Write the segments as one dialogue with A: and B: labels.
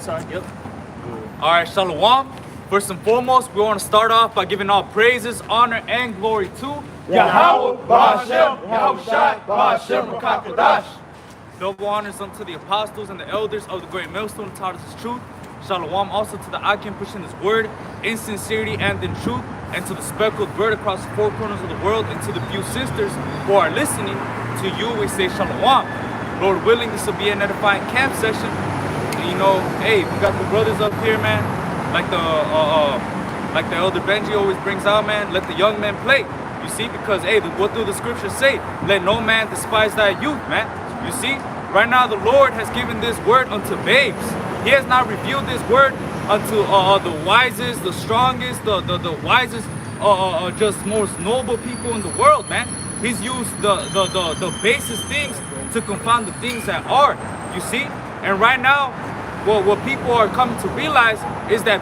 A: side. Yep.
B: All right, Shalom. First and foremost, we want to start off by giving all praises, honor, and glory to
C: Yahweh, Ba'ashem, Yahushai, Ba'ashem, Rakakadash.
B: Double honors unto the apostles and the elders of the great millstone who taught us his truth. Shalom also to the Akim pushing his word in sincerity and in truth, and to the speckled bird across the four corners of the world, and to the few sisters who are listening. To you we say Shalom. Lord willing, this will be an edifying camp session. And you know, hey, we got the brothers up here, man. Like the elder Benji always brings out, man. Let the young men play. You see, because hey, what do the scriptures say? Let no man despise thy youth, man. You see, right now the Lord has given this word unto babes. He has not revealed this word unto the wisest, the strongest, the wisest, just most noble people in the world, man. He's used the basest things to confound the things that are. You see, and right now, well, what people are coming to realize is that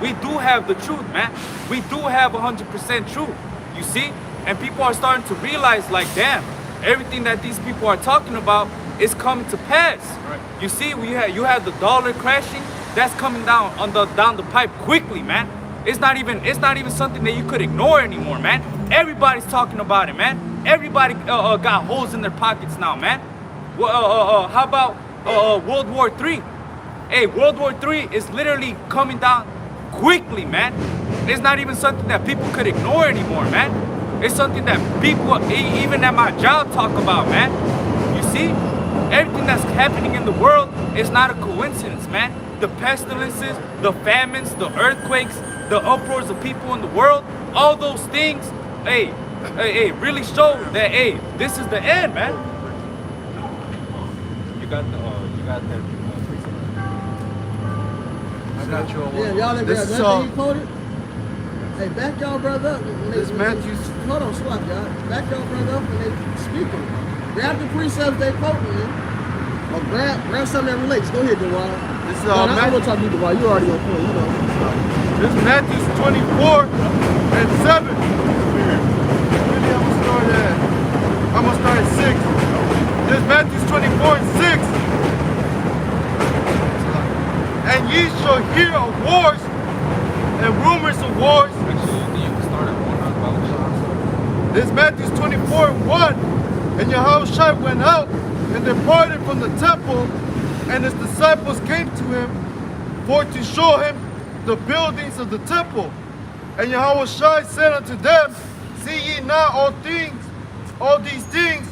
B: we do have the truth, man. We do have 100% truth. You see, and people are starting to realize, like, damn, everything that these people are talking about is coming to pass. Right. You see, you have the dollar crashing. That's coming down the pipe quickly, man. It's not even something that you could ignore anymore, man. Everybody's talking about it, man. Everybody got holes in their pockets now, man. Well, how about World War III? Hey, World War III is literally coming down quickly, man. It's not even something that people could ignore anymore, man. It's something that people, even at my job, talk about, man. You see, everything that's happening in the world is not a coincidence, man. The pestilences, the famines, the earthquakes, the uproars of people in the world, all those things, hey, really show that, hey, this is the end, man. You got that. I got your one.
D: Yeah, y'all
C: This
D: that
C: is
D: he quoted. Hey, back y'all brother up.
C: This Matthew.
D: Hold on, swap y'all. Back y'all brother up when they speaking. Grab the precepts they quoting in, or grab something that relates. Go ahead, DeWine.
C: This is
D: I'm
C: Matthew.
D: gonna talk to you, DeWine. You already on point, you know.
C: This is Matthew 24 and 7. Really, I'm gonna start at 6. This is Matthew 24 and 6. And ye shall hear of wars and rumors of wars. This is Matthew 24 and 1. And Yahushua went out and departed from the temple, and his disciples came to him for to show him the buildings of the temple. And Yahushua said unto them, see ye not all these things?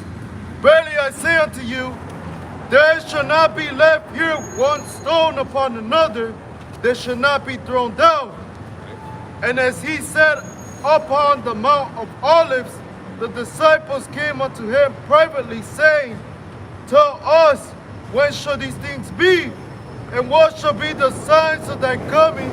C: Verily I say unto you, there shall not be left here one stone upon another that shall not be thrown down. And as he sat upon the Mount of Olives, the disciples came unto him privately, saying, tell us, when shall these things be? And what shall be the signs of thy coming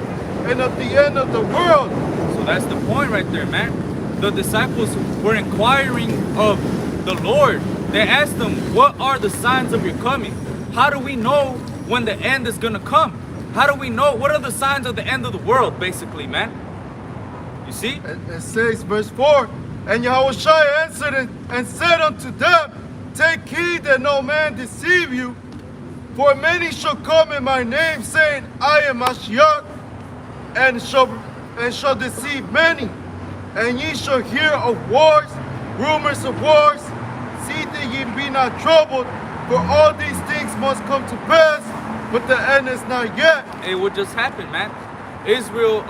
C: and of the end of the world?
B: So that's the point right there, man. The disciples were inquiring of the Lord. They asked him, what are the signs of your coming? How do we know when the end is going to come? How do we know? What are the signs of the end of the world, basically, man? You see?
C: It says, verse 4, and Yahushua answered and said unto them, take heed that no man deceive you, for many shall come in my name, saying, I am Mashiach, and shall deceive many. And ye shall hear of wars, rumors of wars. See that ye be not troubled, for all these things must come to pass, but the end is not yet.
B: It would just happen, man. Israel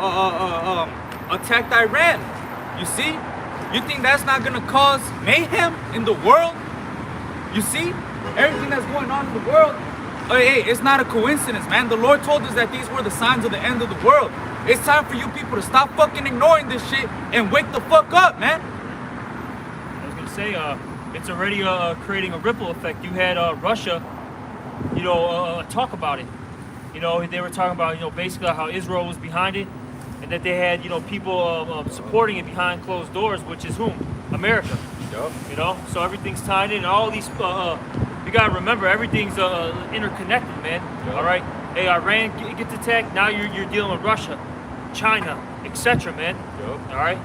B: attacked Iran. You see? You think that's not gonna cause mayhem in the world? You see? Everything that's going on in the world, hey, it's not a coincidence, man. The Lord told us that these were the signs of the end of the world. It's time for you people to stop fucking ignoring this shit and wake the fuck up, man.
A: I was gonna say, it's already creating a ripple effect. You had Russia, talk about it. They were talking about, basically how Israel was behind it, and that they had, people supporting it behind closed doors, which is whom? America.
B: Yep.
A: So everything's tied in. All these, you gotta remember, everything's interconnected, man.
B: Yep.
A: All right. Hey, Iran gets attacked. Now you're dealing with Russia, China, etc., man.
B: Yep.
A: All right.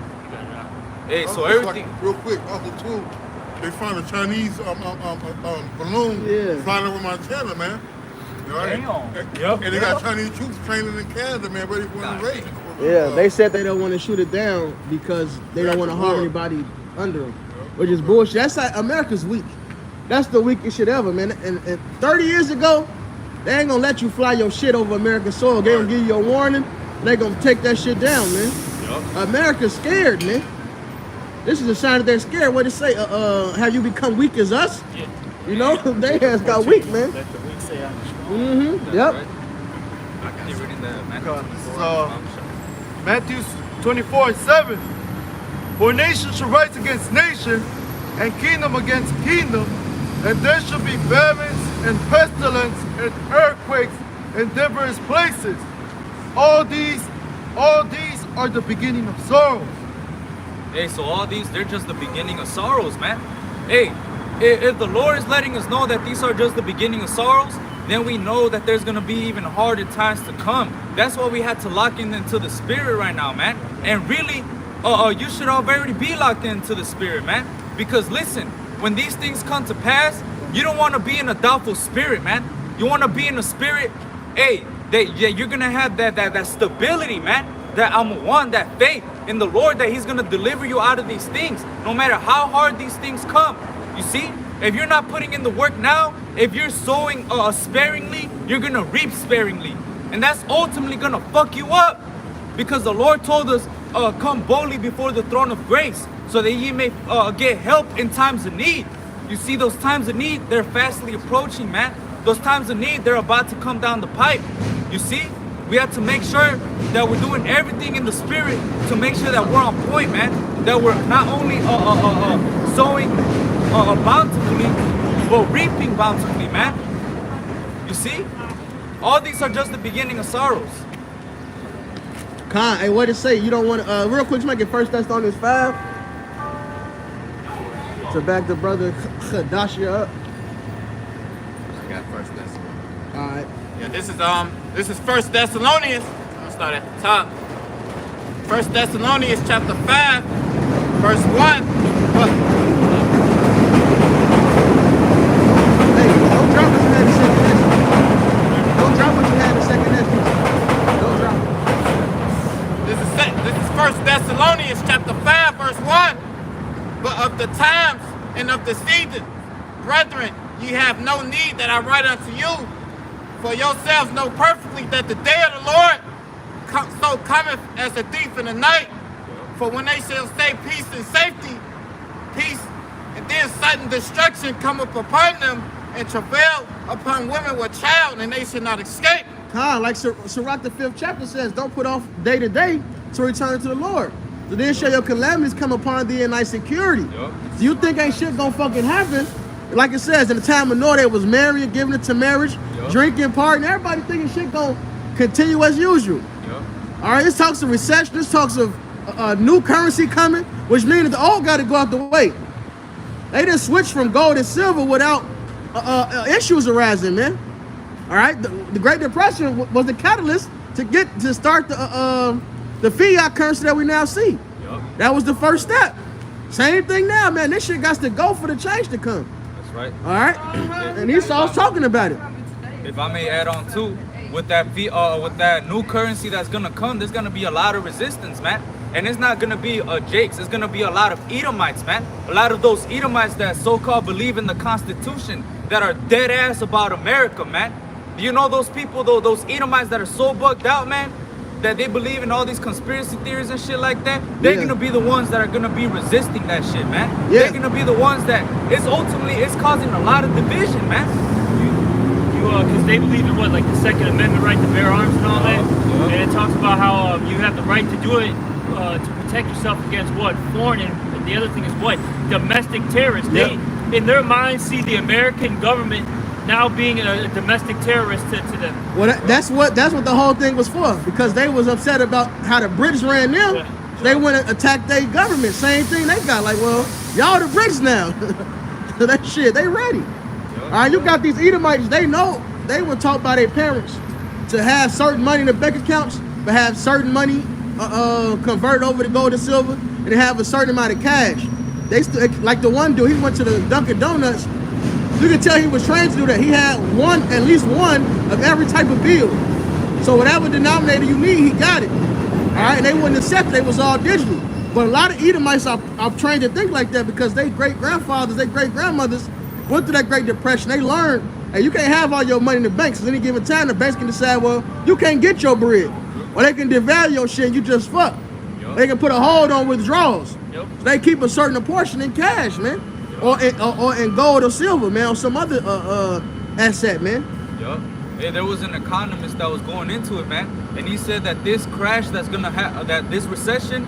B: Hey, so everything.
E: Real quick, also too, they found a Chinese balloon flying over Montana, man. Right.
A: Yep.
E: And they got Chinese troops training in Canada, man, ready for an invasion.
D: Yeah, they said they don't want to shoot it down because they don't want to harm anybody under them, which is bullshit. That's like America's weak. That's the weakest shit ever, man. And 30 years ago, they ain't gonna let you fly your shit over American soil. They gonna give you a warning. They gonna take that shit down, man.
A: Yep.
D: America's scared, man. This is a sign that they're scared. What they say? Have you become weak as us?
A: Yeah.
D: You know, they has got weak, man.
A: Let the weak say I'm strong.
D: Mm-hmm. Yep.
B: I can keep reading that, man.
C: So, Matthew 24:7. For nation shall rise against nation, and kingdom against kingdom, and there shall be famines and pestilence and earthquakes in diverse places. All these are the beginning of sorrows.
B: Hey, so all these, they're just the beginning of sorrows, man. Hey, if the Lord is letting us know that these are just the beginning of sorrows, then we know that there's gonna be even harder times to come. That's why we had to lock into the spirit right now, man. And really, you should already be locked into the spirit, man. Because listen, when these things come to pass, you don't want to be in a doubtful spirit, man. You want to be in a spirit, hey, that you're gonna have that stability, man. That that faith in the Lord, that He's gonna deliver you out of these things, no matter how hard these things come. You see, if you're not putting in the work now, if you're sowing sparingly, you're gonna reap sparingly, and that's ultimately gonna fuck you up, because the Lord told us, come boldly before the throne of grace, so that Ye may get help in times of need. You see, those times of need, they're fastly approaching, man. Those times of need, they're about to come down the pipe. You see, we have to make sure that we're doing everything in the spirit to make sure that we're on point, man. That we're not only sowing bountifully, but reaping bountifully, man. You see, all these are just the beginning of sorrows.
D: Hey, what it say? You don't want to, real quick, just make it 1 Thessalonians 5. To back the brother Khadashia up.
F: I got First Thessalonians.
D: All right.
F: Yeah, this is First Thessalonians. I'll start at the top. First Thessalonians chapter 5, verse 1.
D: Hey, don't drop what you had in second estimate. Don't drop what you had in second estimate. Don't drop it.
F: This is First Thessalonians chapter 5, verse 1. But of the times and of the seasons, brethren, ye have no need that I write unto you. For yourselves know perfectly that the day of the Lord so cometh as a thief in the night. For when they shall say peace and safety, peace, and then sudden destruction cometh upon them, and travail upon women with child, and they shall not escape.
D: Like Sirach the 5th chapter says, don't put off day to day to return to the Lord. So then shall your calamities come upon thee in thy security.
B: Yep.
D: So you think ain't shit gonna fucking happen? Like it says, in the time of Noah, they was marrying, giving it to marriage, drinking, partying. Everybody thinking shit gonna continue as usual.
B: Yep.
D: All right, this talks of recession. This talks of new currency coming, which means that the old got to go out the way. They didn't switch from gold and silver without issues arising, man. All right, the Great Depression was the catalyst to start the fiat currency that we now see.
B: Yep.
D: That was the first step. Same thing now, man. This shit got to go for the change to come.
B: That's right.
D: All right, and Esau's talking about it.
B: If I may add on too, with that new currency that's gonna come, there's gonna be a lot of resistance, man. And it's not gonna be Jakes. It's gonna be a lot of Edomites, man. A lot of those Edomites that so-called believe in the Constitution, that are dead ass about America, man. Do you know those people, though, those Edomites that are so bugged out, man, that they believe in all these conspiracy theories and shit like that? They're gonna be the ones that are gonna be resisting that shit, man.
D: Yeah.
B: They're gonna be the ones that it's causing a lot of division, man.
A: Because they believe in what, like the Second Amendment right to bear arms and all that, and it talks about how you have the right to do it to protect yourself against what, foreign, and the other thing is what, domestic terrorists. They, in their minds, see the American government now being a domestic terrorist to them.
D: Well, that's what the whole thing was for, because they was upset about how the British ran them.
A: Yeah.
D: They went and attacked their government. Same thing they got. Like, well, y'all the Brits now. That shit, they ready. All right, you got these Edomites. They know they were taught by their parents to have certain money in their bank accounts, but have certain money converted over to gold and silver, and have a certain amount of cash. They like the one dude, he went to the Dunkin' Donuts You can tell he was trained to do that. He had at least one of every type of bill. So whatever denominator you need, he got it. All right, and they wouldn't accept it. It was all digital. But a lot of Edomites are trained to think like that because they great-grandfathers, they great-grandmothers went through that Great Depression. They learned, hey, you can't have all your money in the banks. At any given time, the banks can decide, well, you can't get your bread. Or they can devalue your shit and you just fuck.
A: Yep.
D: They can put a hold on withdrawals.
A: Yep.
D: So they keep a certain portion in cash, man. Or in gold or silver, man, or some other asset, man.
B: Yup. Hey, there was an economist that was going into it, man, and he said that this crash that's gonna have, that this recession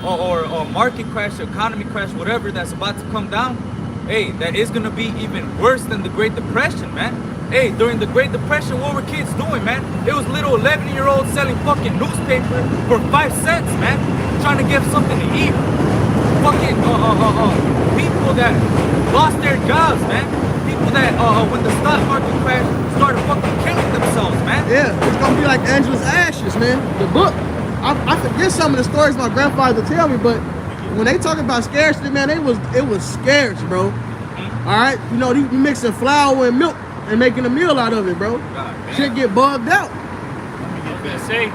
B: or market crash, economy crash, whatever that's about to come down, hey, that is gonna be even worse than the Great Depression, man. Hey, during the Great Depression, what were kids doing, man? It was little 11-year-olds selling fucking newspaper for 5 cents, man, trying to get something to eat. Fucking people that lost their jobs, man. People that when the stock market crashed started fucking killing themselves, man.
D: Yeah, it's gonna be like Angela's Ashes, man. The book. I forget some of the stories my grandfather would tell me, but when they talk about scarcity, man, it was scarce, bro. All right, you know, you mixing flour and milk and making a meal out of it, bro. Shit get bugged out.
A: I was gonna say,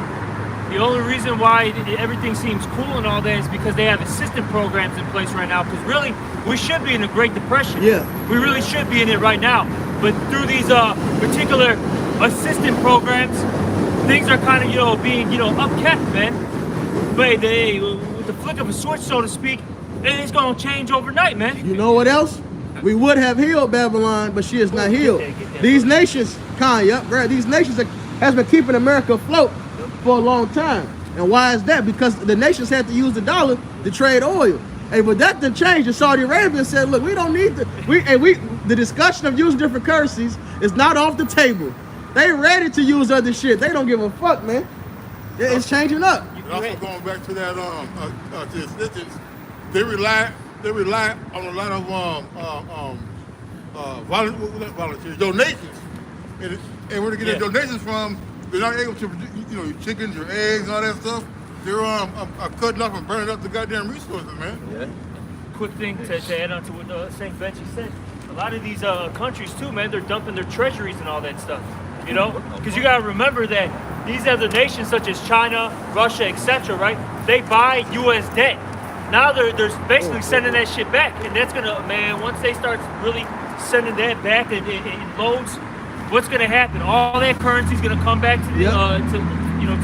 A: the only reason why everything seems cool and all that is because they have assistance programs in place right now. Because really, we should be in a Great Depression.
D: Yeah.
A: We really should be in it right now. But through these particular assistance programs, things are kind of, being, upkept, man. But with the flick of a switch, so to speak, it's gonna change overnight, man.
D: You know what else? We would have healed Babylon, but she is not healed.
A: Get that.
D: These nations, these nations has been keeping America afloat for a long time. And why is that? Because the nations had to use the dollar to trade oil. Hey, but that didn't change. And Saudi Arabia said, look, we don't need the discussion of using different currencies is not off the table. They ready to use other shit. They don't give a fuck, man. It's changing up.
E: And also going back to that to the assistance, they rely on a lot of volunteers, donations. And where they get their donations from, they're not able to produce, your chickens, your eggs, and all that stuff. They're cutting off and burning up the goddamn resources, man.
B: Yeah.
A: Quick thing to add on to what St. Benji said. A lot of these countries too, man, they're dumping their treasuries and all that stuff. Because you gotta remember that these other nations such as China, Russia, etc., right? They buy U.S. debt. Now they're basically sending that shit back, and that's gonna, man, once they start really sending that back in loads, what's gonna happen? All that currency is gonna come back to the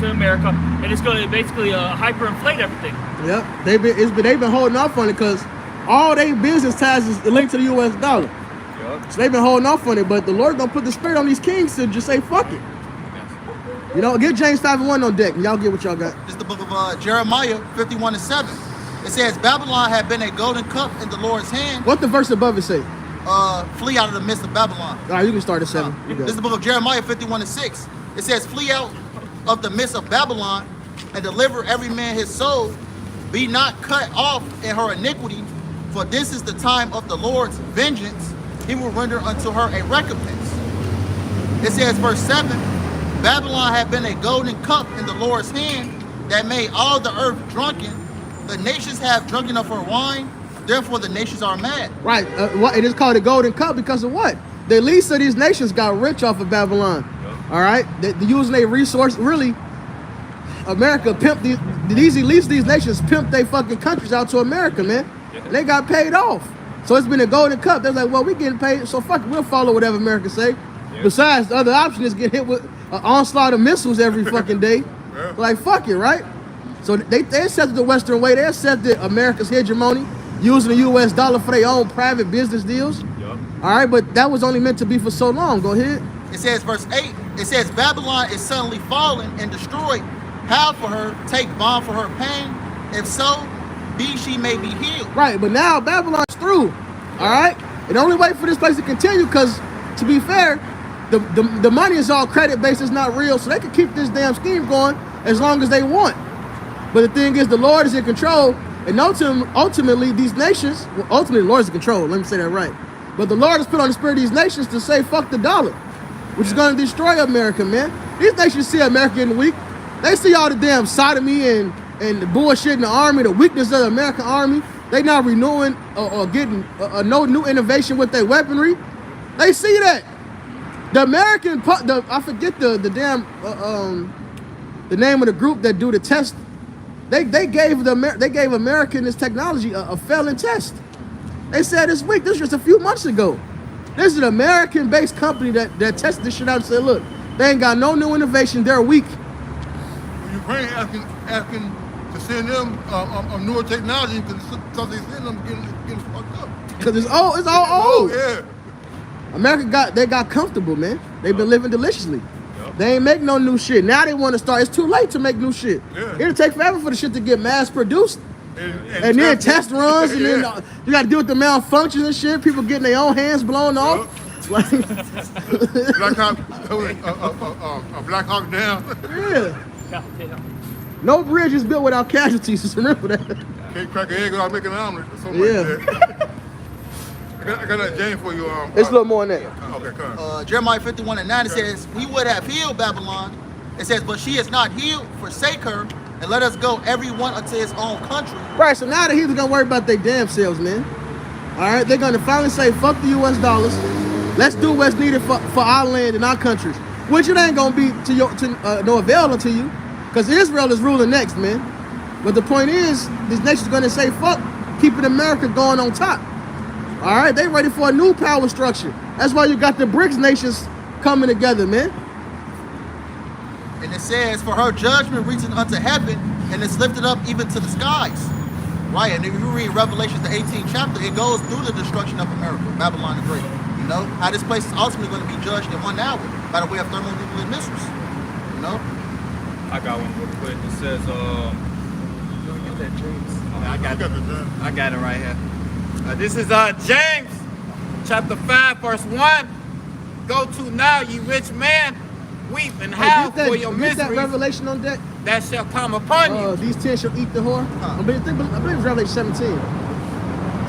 A: to America, and it's gonna basically hyperinflate everything.
D: Yep, they've been holding off on it because all their business ties is linked to the U.S. dollar.
B: Yup.
D: So they've been holding off on it, but the Lord gonna put the spirit on these kings to just say fuck it. Get James 5:1 on deck, and y'all get what y'all got.
G: This is the book of Jeremiah 51:7. It says, Babylon had been a golden cup in the Lord's hand.
D: What the verse above it say?
G: Flee out of the midst of Babylon.
D: All right, you can start at 7. You
G: This is the
D: got it.
G: book of Jeremiah 51:6. It says, flee out of the midst of Babylon and deliver every man his soul. Be not cut off in her iniquity, for this is the time of the Lord's vengeance. He will render unto her a recompense. It says, verse 7, Babylon had been a golden cup in the Lord's hand that made all the earth drunken. The nations have drunken of her wine, therefore the nations are mad.
D: Right. It is called a golden cup because of what? The least of these nations got rich off of Babylon. All right. They're using their resource. Really, America pimped these elites, these nations pimped their fucking countries out to America, man. And they got paid off. So it's been a golden cup. They're like, well, we getting paid, so fuck it, we'll follow whatever America say. Besides, the other option is get hit with an onslaught of missiles every fucking day. Like, fuck it, right? So they accepted the Western way. They accepted America's hegemony, using the U.S. dollar for their own private business deals. All right, but that was only meant to be for so long. Go ahead.
G: It says, verse 8, it says, Babylon is suddenly fallen and destroyed. Howl for her, take balm for her pain. If so, be she may be healed.
D: Right, but now Babylon's through. All right? And the only way for this place to continue, because to be fair, the money is all credit-based, it's not real, so they can keep this damn scheme going as long as they want. But the thing is, the Lord is in control, and ultimately these nations, ultimately the Lord is in control, let me say that right. But the Lord has put on the spirit of these nations to say, fuck the dollar, which is going to destroy America, man. These nations see America in the weak. They see all the damn sodomy and the bullshit in the army, the weakness of the American army. They not renewing or getting no new innovation with their weaponry. They see that. The American, I forget the damn the name of the group that do the test. They gave American this technology a failing test. They said this week, this was just a few months ago. This is an American-based company that tested this shit out and said, look, they ain't got no new innovation. They're weak.
E: Ukraine asking to send them newer technology because they send them getting fucked up.
D: Because it's all old.
E: Yeah.
D: America got comfortable, man. They've been living deliciously. They ain't make no new shit. Now they want to start. It's too late to make new shit.
E: Yeah.
D: It'll take forever for the shit to get mass produced. And then test runs, and then you got to deal with the malfunctions and shit. People getting their own hands blown off. Like,
E: Black Hawk Down.
D: yeah.
A: Goddamn.
D: No bridge is built without casualties. Just remember that.
E: Can't crack an egg without making an omelet or something
D: Yeah.
E: like that. I got that James for you.
D: It's a little more than that.
E: Okay, come on.
G: Jeremiah 51:9, it says, we would have healed Babylon. It says, but she is not healed, forsake her, and let us go every one unto his own country.
D: Right, so now the Hebrews gonna worry about their damn selves, man. All right, they're gonna finally say, fuck the US dollars. Let's do what's needed for our land and our countries. Which it ain't gonna be to no avail unto you, because Israel is ruling next, man. But the point is, these nations gonna say, fuck, keeping America going on top. All right, they ready for a new power structure. That's why you got the BRICS nations coming together, man.
G: And it says, for her judgment reaches unto heaven, and is lifted up even to the skies. Right, and if you read Revelation, the 18th chapter, it goes through the destruction of America, Babylon the Great. You know, how this place is ultimately going to be judged in 1 hour by the way of thermonuclear missiles. You know?
B: I got one real quick. It says,
F: I got it right here. This is James chapter 5 verse 1. Go to now, ye rich man, weep and howl for your
D: Get that
F: miseries
D: revelation on deck.
F: that shall come upon you.
D: These 10 shall eat the whore. I believe it's Revelation 17.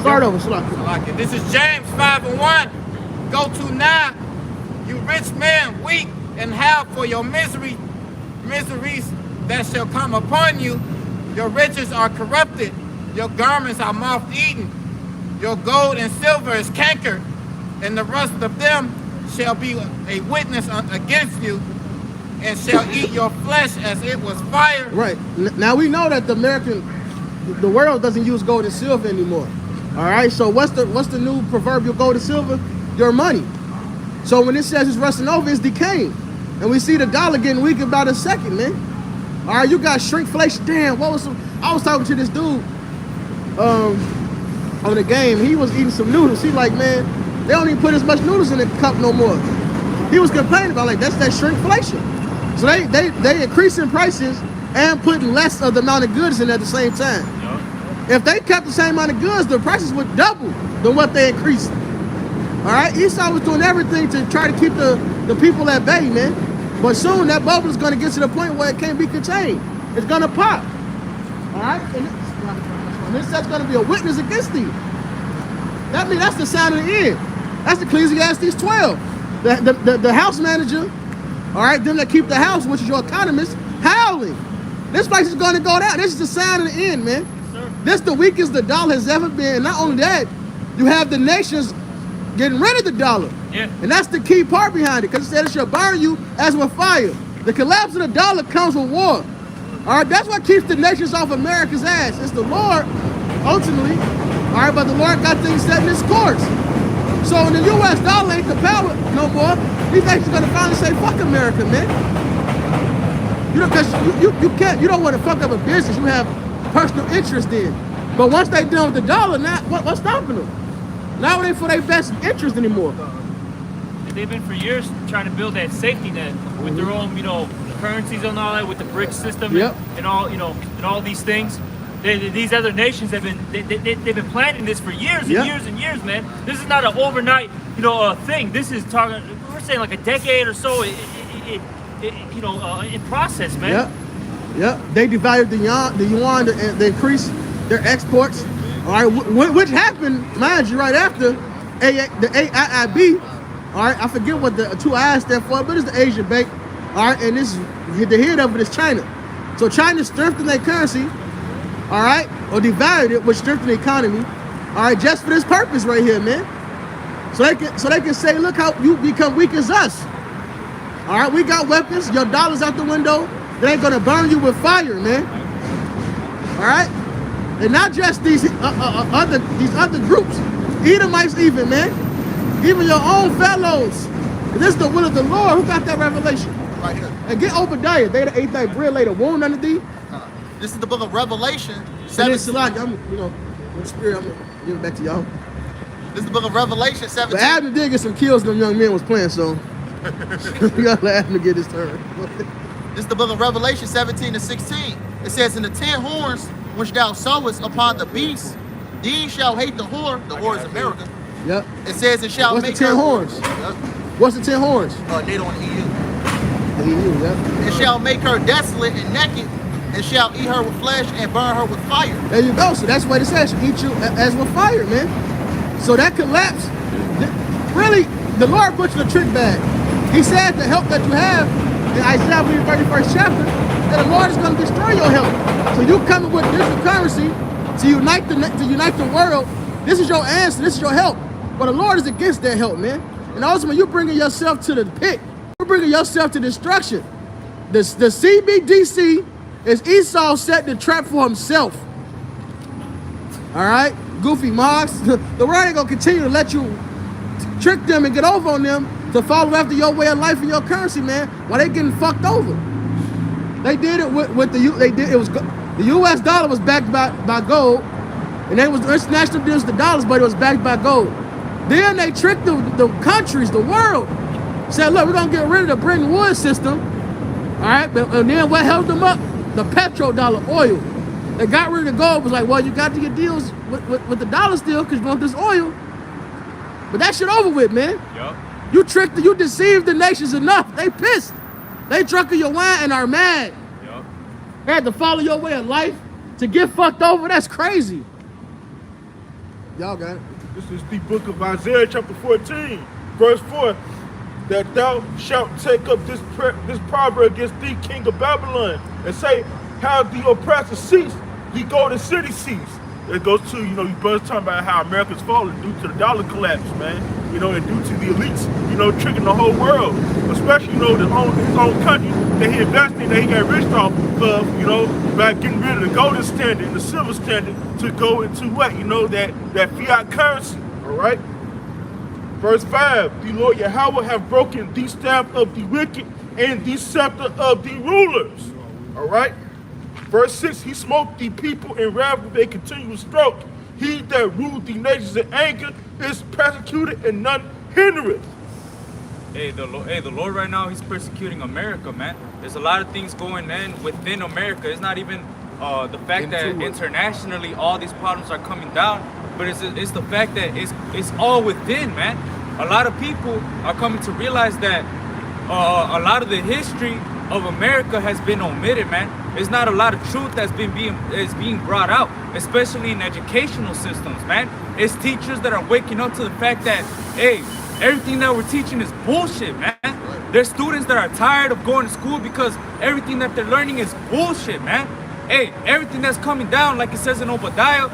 D: Start over,
F: Like it. This is James 5:1. Go to now, you rich man, weep and howl for your miseries that shall come upon you. Your riches are corrupted, your garments are moth-eaten, your gold and silver is cankered, and the rust of them shall be a witness against you, and shall eat your flesh as it was fire.
D: Right. Now we know that the world doesn't use gold and silver anymore. All right. So what's the new proverbial gold and silver? Your money. So when it says it's rusting over, it's decaying, and we see the dollar getting weak about a second, man. All right. You got shrinkflation. Damn. I was talking to this dude on the game. He was eating some noodles. He like, man, they don't even put as much noodles in the cup no more. He was complaining about like that's that shrinkflation. So they increasing prices and putting less of the amount of goods in at the same time. If they kept the same amount of goods, the prices would double than what they increased. All right, Esau was doing everything to try to keep the people at bay, man. But soon that bubble is going to get to the point where it can't be contained. It's going to pop. All right, and this is going to be a witness against thee. That means that's the sound of the end. That's Ecclesiastes 12. The house manager, all right, them that keep the house, which is your economist, howling. This place is going to go down. This is the sound of the end, man. This the weakest the dollar has ever been. Not only that, you have the nations getting rid of the dollar.
A: Yeah.
D: And that's the key part behind it, because it said it shall burn you as with fire. The collapse of the dollar comes with war. All right, that's what keeps the nations off America's ass. It's the Lord, ultimately. All right, but the Lord got things set in its course. So when the U.S. dollar ain't the power no more, these nations are gonna finally say, "Fuck America, man." You know, because you can't, you don't want to fuck up a business you have personal interest in. But once they done with the dollar, now what's stopping them? Now it ain't for their best interest anymore.
A: They've been for years trying to build that safety net with their own, currencies and all that, with the BRICS system and all, and all these things. These other nations have been they've been planning this for years and years and years, man. This is not an overnight, thing. This is talking. We're saying like a decade or so. In process, man.
D: Yep. They devalued the yuan, they increased their exports. All right, which happened, mind you, right after the AIIB. All right, I forget what the two I's stand for, but it's the Asian Bank. All right, and the head of it is China. So China strengthened their currency, all right, or devalued it, which strengthened the economy, all right, just for this purpose right here, man. So they can say, look how you become weak as us. All right, we got weapons. Your dollar's out the window. They ain't gonna burn you with fire, man. All right, and not just these other groups, Edomites even, man. Even your own fellows. This is the will of the Lord. Who got that revelation?
G: Right here.
D: And get Obadiah. They the eighth day bread laid a wound under thee.
G: This is the book of Revelation.
D: And then
G: 17.
D: Salak, I'm, in the spirit, I'm gonna give it back to y'all.
G: This is the book of Revelation
D: But
G: 17.
D: Abner did get some kills. Them young men was playing, so we gotta let Abner get his turn.
G: This is the book of Revelation 17 and 16. It says, "In the 10 horns which thou sowest upon the beast, these shall hate the whore." The whore is America.
D: Yep.
G: It says, "It shall
D: What's the
G: make
D: 10
G: her
D: horns?
G: Yep.
D: What's the 10 horns?
G: They don't EU.
D: Yep.
G: It shall make her desolate and naked, and shall eat her with flesh and burn her with fire."
D: There you go. So that's what it says. Eat you as with fire, man. So that collapse, really, the Lord put you in a trick bag. He said the help that you have in Isaiah 31st chapter, that the Lord is going to destroy your help. So you coming with digital currency to unite the world. This is your answer. This is your help. But the Lord is against that help, man. And ultimately, you're bringing yourself to the pit. You're bringing yourself to destruction. The CBDC is Esau set the trap for himself. All right, goofy Moss. The world ain't gonna continue to let you trick them and get over on them to follow after your way of life and your currency, man. While they getting fucked over. They did it with the U.S. dollar was backed by gold, and they was the international deals the dollars, but it was backed by gold. Then they tricked the countries, the world. Said, look, we're gonna get rid of the Bretton Woods system. All right, and then what held them up? The petrodollar, oil. They got rid of the gold. Was like, well, you got to get deals with the dollar still because you want this oil. But that shit over with, man.
B: Yup.
D: You deceived the nations enough. They pissed. They drunk of your wine and are mad.
B: Yup.
D: They had to follow your way of life to get fucked over. That's crazy. Y'all got it.
H: This is the book of Isaiah chapter 14, verse 4. That thou shalt take up this proverb against thee, king of Babylon, and say, how the oppressor ceased, the golden city ceased. It goes to, you brothers talking about how America's falling due to the dollar collapse, man. And due to the elites, tricking the whole world. Especially, his own country that he invested in, that he got rich off of, by getting rid of the golden standard and the silver standard to go into what? That fiat currency, all right? Verse 5, the Lord Yahweh have broken the staff of the wicked and the scepter of the rulers, all right? Verse 6, he smote the people in wrath with a continual stroke. He that ruled the nations in anger is persecuted and none hindereth.
B: Hey, the Lord right now, he's persecuting America, man. There's a lot of things going on within America. It's not even the fact that internationally all these problems are coming down, but it's the fact that it's all within, man. A lot of people are coming to realize that a lot of the history of America has been omitted, man. There's not a lot of truth that's being brought out, especially in educational systems, man. It's teachers that are waking up to the fact that, hey, everything that we're teaching is bullshit, man. There's students that are tired of going to school because everything that they're learning is bullshit, man. Hey, everything that's coming down, like it says in Obadiah,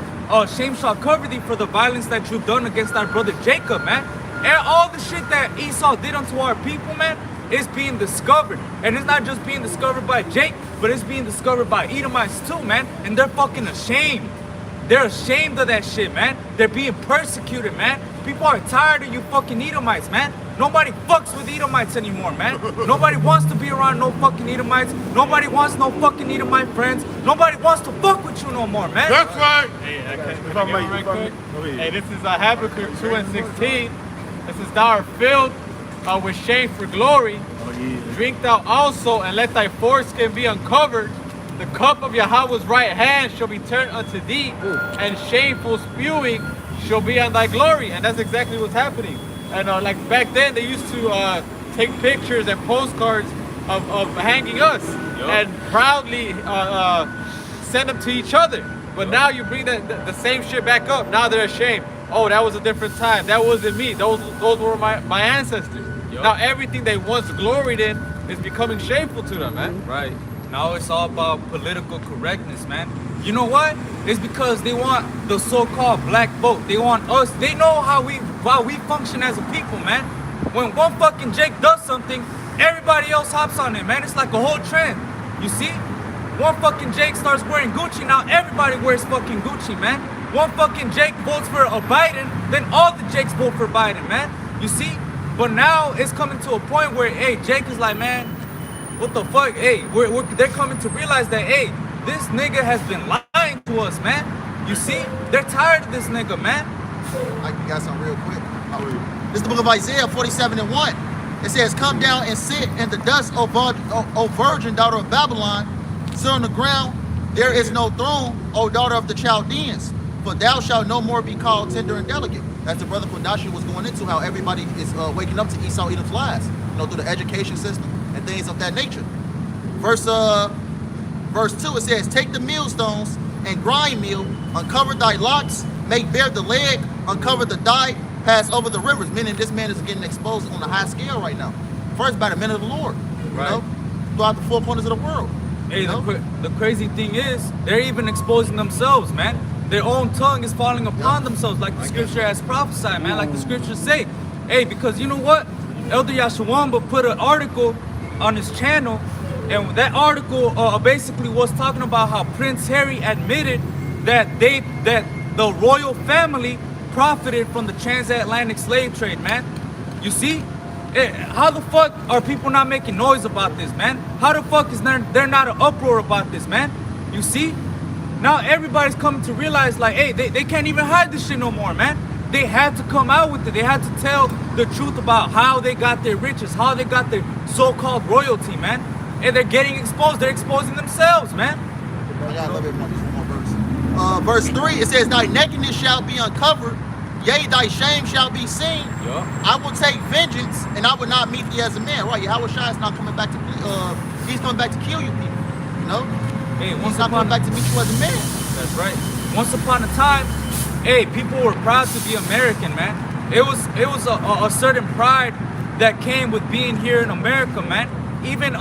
B: shame shall cover thee for the violence that you've done against our brother Jacob, man. And all the shit that Esau did unto our people, man, is being discovered. And it's not just being discovered by Jake, but it's being discovered by Edomites too, man. And they're fucking ashamed. They're ashamed of that shit, man. They're being persecuted, man. People are tired of you fucking Edomites, man. Nobody fucks with Edomites anymore, man. Nobody wants to be around no fucking Edomites. Nobody wants no fucking Edomite friends. Nobody wants to fuck with you no more, man.
E: That's right.
I: Hey, this is Habakkuk 2:16. This is thou art filled with shame for glory. Drink thou also, and let thy foreskin be uncovered. The cup of Yahweh's right hand shall be turned unto thee, and shameful spewing shall be on thy glory. And that's exactly what's happening. And like back then, they used to take pictures and postcards of hanging us, and proudly send them to each other. But now you bring the same shit back up. Now they're ashamed. Oh, that was a different time. That wasn't me. Those were my ancestors. Now everything they once gloried in is becoming shameful to them, man.
B: Right. Now it's all about political correctness, man. You know why? It's because they want the so-called black vote. They want us. They know how we function as a people, man. When one fucking Jake does something, everybody else hops on it, man. It's like a whole trend. You see? One fucking Jake starts wearing Gucci, now everybody wears fucking Gucci, man. One fucking Jake votes for a Biden, then all the Jakes vote for Biden, man. You see? But now it's coming to a point where, hey, Jake is like, man, what the fuck? Hey, they're coming to realize that, hey, this nigga has been lying to us, man. You see? They're tired of this nigga, man.
G: I got something real quick. This is the book of Isaiah 47:1. It says, come down and sit in the dust, O virgin daughter of Babylon. Sit on the ground. There is no throne, O daughter of the Chaldeans. For thou shalt no more be called tender and delicate. As the brother Kodashi was going into, how everybody is waking up to Esau Edom's lies, through the education system and things of that nature. Verse 2, it says, take the millstones and grind meal, uncover thy locks, make bare the leg, uncover the thigh, pass over the rivers. Meaning this man is getting exposed on a high scale right now. First by the men of the Lord, throughout the four corners of the world.
B: Hey, the crazy thing is, they're even exposing themselves, man. Their own tongue is falling upon themselves, like the scripture has prophesied, man. Like the scriptures say. Hey, because you know what? Elder Yashawamba put an article on his channel, and that article basically was talking about how Prince Harry admitted that the royal family profited from the transatlantic slave trade, man. You see? How the fuck are people not making noise about this, man? How the fuck is there not an uproar about this, man? You see? Now everybody's coming to realize, like, hey, they can't even hide this shit no more, man. They had to come out with it. They had to tell the truth about how they got their riches, how they got their so-called royalty, man. And they're getting exposed. They're exposing themselves, man.
G: I got a little bit more verse. Verse 3, it says, thy nakedness shall be uncovered, yea, thy shame shall be seen. I will take vengeance, and I will not meet thee as a man. Right, Yahweh Shai is not coming back to he's coming back to kill you people.
B: Hey,
G: he's not coming back to meet you as a man.
B: That's right. Once upon a time, hey, people were proud to be American, man. It was a certain pride that came with being here in America, man. Even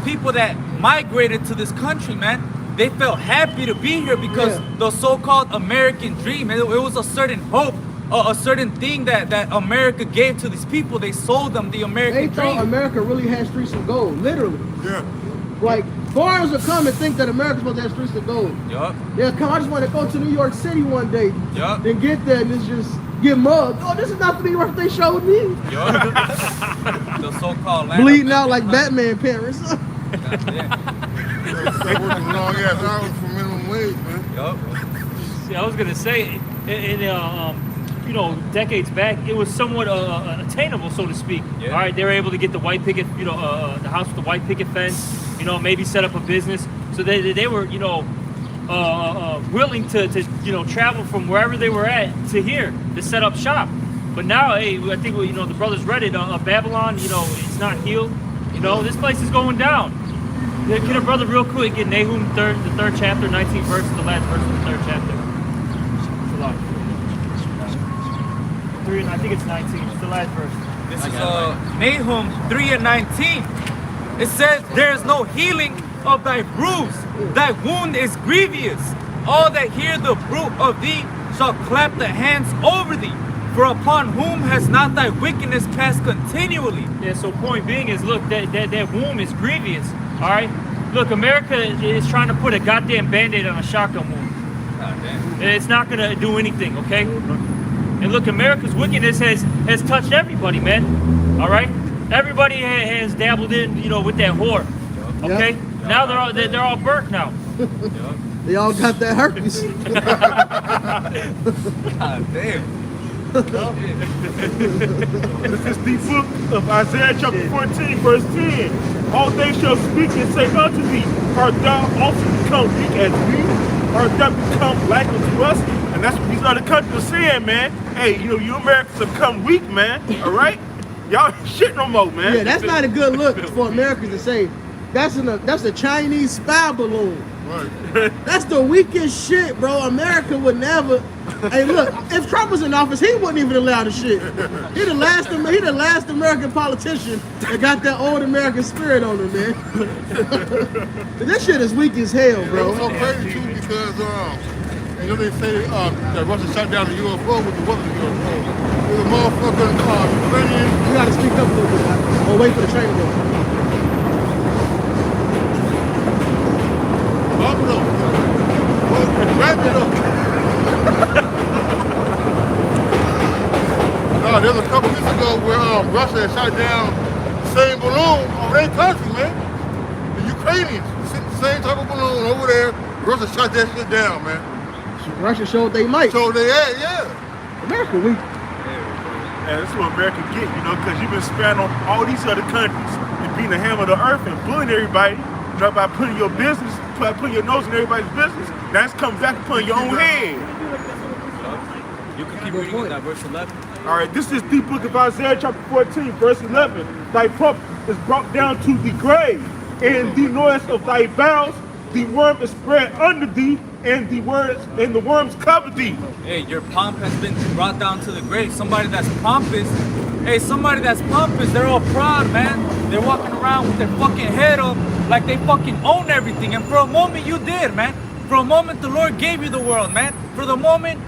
B: people that migrated to this country, man, they felt happy to be here because the so-called American dream, it was a certain hope, a certain thing that America gave to these people. They sold them the American dream.
D: They thought America really had streets of gold, literally.
E: Yeah.
D: Like, foreigners will come and think that America's supposed to have streets of gold. They'll come, I just want to go to New York City one day. Then get there and it's just get mugged. Oh, this is not the New York they showed me.
B: The so-called land
D: bleeding out like Batman parents.
E: They're working long ass hours for minimum wage, man.
A: See, I was gonna say, decades back, it was somewhat attainable, so to speak. All right, they were able to get the white picket, the house with the white picket fence. Maybe set up a business. So they were, willing to travel from wherever they were at to here to set up shop. But now, hey, I think the brothers read it. Babylon, it's not healed. This place is going down. Can a brother real quick get Nahum the third chapter, 19th verse, the last verse of the third chapter? I think it's 19. It's the last verse.
B: This is Nahum 3:19. It says, there is no healing of thy bruise. Thy wound is grievous. All that hear the bruit of thee shall clap the hands over thee. For upon whom has not thy wickedness passed continually?
A: Yeah, so point being is, look, that womb is grievous. All right? Look, America is trying to put a goddamn Band-Aid on a shotgun wound. It's not going to do anything, okay? And look, America's wickedness has touched everybody, man. All right? Everybody has dabbled in, with that whore. Okay? Now they're all burnt now.
D: They all got that herpes.
B: God damn.
H: This is the book of Isaiah chapter 14, verse 10. All they shall speak and say unto thee, art thou also become weak as we? Art thou become like unto us? And that's what these other countries are saying, man. Hey, you Americans have become weak, man. All right? Y'all ain't shit no more, man.
D: Yeah, that's not a good look for Americans to say. That's a Chinese spy balloon.
E: Right.
D: That's the weakest shit, bro. America would never. Hey, look, if Trump was in office, he wouldn't even allow the shit. He the last American politician that got that old American spirit on him, man. This shit is weak as hell, bro.
E: It's so crazy too because you know they say that Russia shot down the UFO with the weapon UFO. It was a motherfucking Ukrainian.
D: You gotta speak up a little bit, or wait for the train to go.
E: Wrap it up. No, there was a couple weeks ago where Russia had shot down the same balloon on their country, man. The Ukrainians, the same type of balloon over there. Russia shot that shit down, man.
D: Russia showed they might.
E: So they had, yeah.
D: America weak.
H: And that's what America get, you know, because you've been sparing on all these other countries and being the hammer of the earth and bullying everybody, you know, by putting your business, by putting your nose in everybody's business. That's coming back upon your own head.
B: You can keep reading in that verse 11.
H: All right, this is the book of Isaiah chapter 14, verse 11. Thy pomp is brought down to the grave, and the noise of thy bowels, the worm is spread under thee, and the worms cover thee.
B: Hey, your pomp has been brought down to the grave. Somebody that's pompous, they're all proud, man. They're walking around with their fucking head up like they fucking own everything. And for a moment you did, man. For a moment the Lord gave you the world, man. For the moment,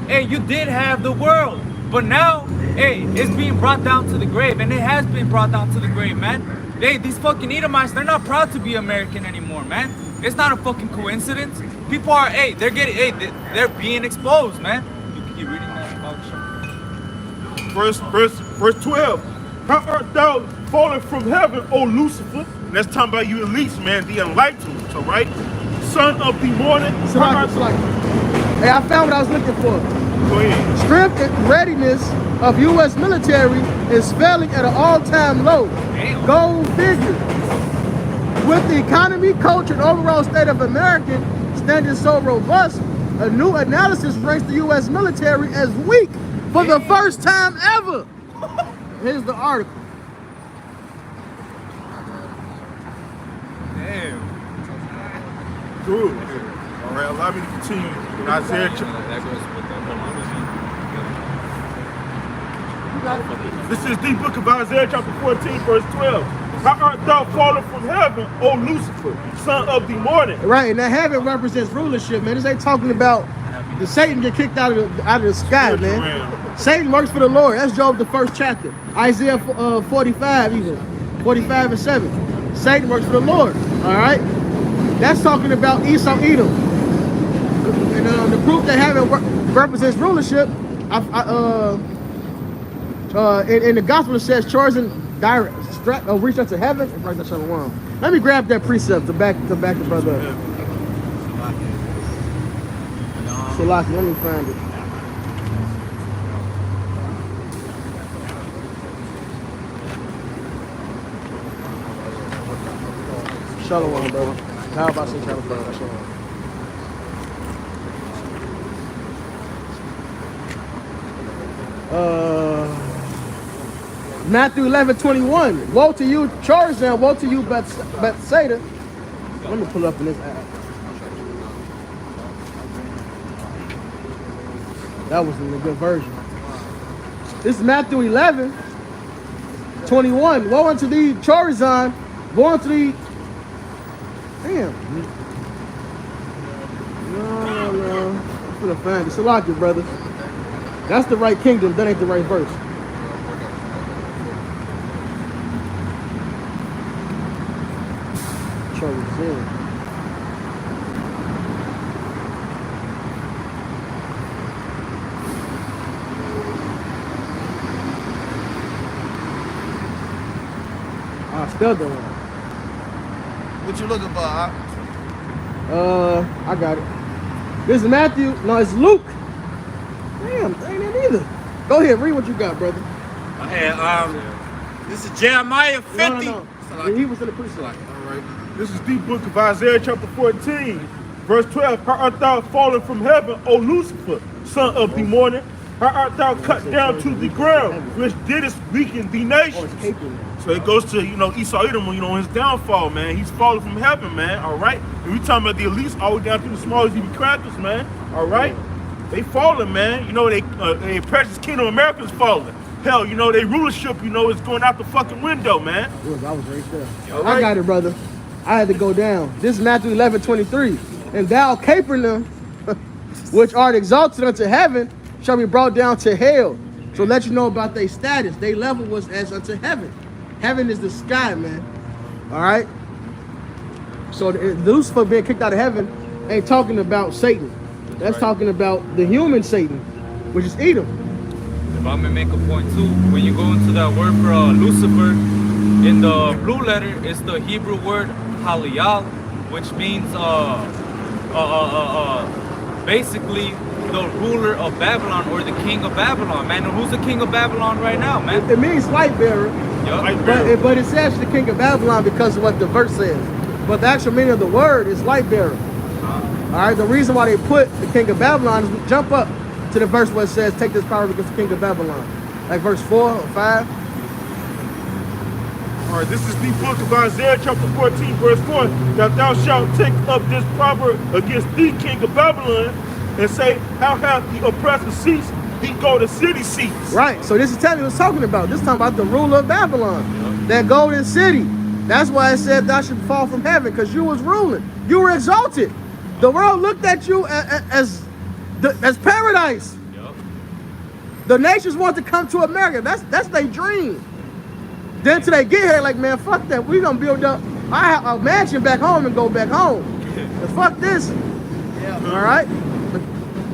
B: you did have the world. But now, it's being brought down to the grave, and it has been brought down to the grave, man. Hey, these fucking Edomites, they're not proud to be American anymore, man. It's not a fucking coincidence. People are, they're being exposed, man. You can keep reading that about
H: Verse 12. How art thou fallen from heaven, O Lucifer? And that's talking about you elites, man, the enlightened, all right? Son of the morning.
D: Hey, I found what I was looking for.
H: Go ahead.
D: Strength and readiness of U.S. military is failing at an all-time low. Go figure. With the economy, culture, and overall state of American standing so robust, a new analysis ranks the U.S. military as weak for the first time ever. Here's the article.
B: Damn.
H: Good. All right, allow me to continue in Isaiah This is the book of Isaiah chapter 14, verse 12. How art thou fallen from heaven, O Lucifer, son of the morning?
D: Right, and that heaven represents rulership, man. This ain't talking about the Satan get kicked out of the sky, man. Satan works for the Lord. That's Job, the first chapter. Isaiah 45 even. 45 and 7. Satan works for the Lord, all right? That's talking about Esau, Edom. And the proof that heaven represents rulership, in the gospel it says, chosen reach up to heaven and break that shalom. Let me grab that precept to back the brother up. Salaki, let me find it. Shalom, brother. How about some shalom? Shalom. Matthew 11:21. Woe to you, Chorazin. Woe to you, Bethsaida. Let me pull up in this app. That was in the good version. This is Matthew 11:21. Woe unto thee, Chorazin. Woe unto thee. Damn. No. I'm gonna find it. Salaki, brother. That's the right kingdom. That ain't the right verse. Chorazin. I spelled that one.
G: What you looking for, huh?
D: I got it. This is Matthew. No, it's Luke. Damn, ain't it either. Go ahead, read what you got, brother.
F: This is Jeremiah 50.
D: No. He was in the precept.
H: All right. This is the book of Isaiah chapter 14, verse 12. How art thou fallen from heaven, O Lucifer, son of the morning? how art thou cut down to the ground, which didst weaken the nations. So it goes to, Esau Edom, his downfall, man. He's falling from heaven, man, all right? And we talking about the elites all the way down to the smallest even crackers, man, all right? They falling, man. They precious kingdom of America's falling. Hell, they rulership, is going out the fucking window, man.
D: I was right there.
H: Right.
D: I got it, brother. I had to go down. This is Matthew 11:23. And thou, Capernaum, which art exalted unto heaven, shall be brought down to hell. So let you know about their status. Their level was as unto heaven. Heaven is the sky, man. All right? So Lucifer being kicked out of heaven ain't talking about Satan. That's talking about the human Satan, which is Edom.
B: If I'm gonna make a point too, when you go into that word for Lucifer, in the blue letter, it's the Hebrew word Haliyah, which means basically the ruler of Babylon or the king of Babylon, man. And who's the king of Babylon right now, man?
D: It means light bearer.
B: Yep.
D: But it says the king of Babylon because of what the verse says. But the actual meaning of the word is light bearer. All right, the reason why they put the king of Babylon is we jump up to the verse where it says, take this power against the king of Babylon. Like verse 4 or 5.
H: All right, this is the book of Isaiah, chapter 14, verse 4. That thou shalt take up this proverb against the king of Babylon and say, how hath the oppressor ceased? He go to city seats.
D: Right, so this is telling you what it's talking about. This is talking about the ruler of Babylon, that golden city. That's why it said thou should fall from heaven, because you was ruling. You were exalted. The world looked at you as paradise. The nations want to come to America. That's their dream. Then till they get here, like, man, fuck that. We gonna build up a mansion back home and go back home. And fuck this. Yeah. All right.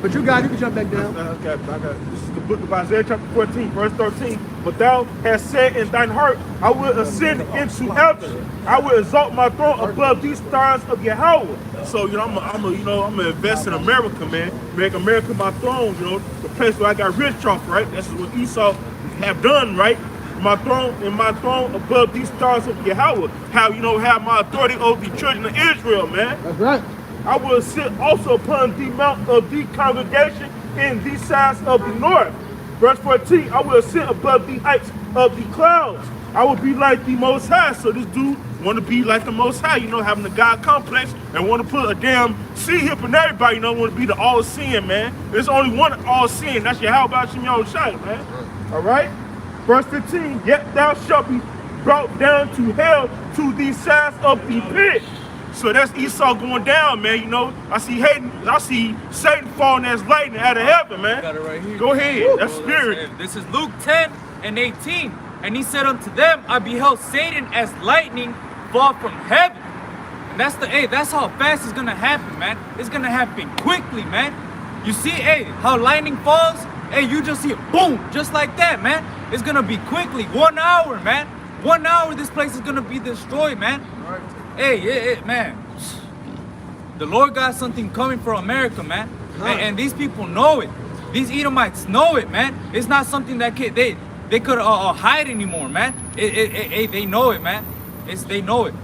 D: But you got it. You can jump back down.
H: I got it. This is the book of Isaiah, chapter 14, verse 13. But thou hast said in thine heart, I will ascend into heaven. I will exalt my throne above these stars of Yahweh. So, I'm gonna invest in America, man. Make America my throne, the place where I got rich off, right? That's what Esau have done, right? My throne above these stars of Yahweh. Have my authority over the children of Israel, man.
D: That's right.
H: I will sit also upon the mount of the congregation in the sides of the north. Verse 14, I will sit above the heights of the clouds. I will be like the Most High. So this dude want to be like the Most High, having the God complex and want to put a damn sea hip in everybody, want to be the all-seeing, man. There's only one all-seeing. That's Yahweh Shem Yahushai, man. All right? Verse 15, yet thou shalt be brought down to hell to the sides of the pit. So that's Esau going down, man. I see Satan falling as lightning out of heaven, man.
B: Got it right here.
H: Go ahead. That's spirit.
B: This is Luke 10:18. And he said unto them, I beheld Satan as lightning fall from heaven. And that's how fast it's gonna happen, man. It's gonna happen quickly, man. You see, how lightning falls? You just see it, boom, just like that, man. It's gonna be quickly, 1 hour, man. 1 hour, this place is gonna be destroyed, man. Man. The Lord got something coming for America, man. And these people know it. These Edomites know it, man. It's not something that they could hide anymore, man. They know it, man. They know it.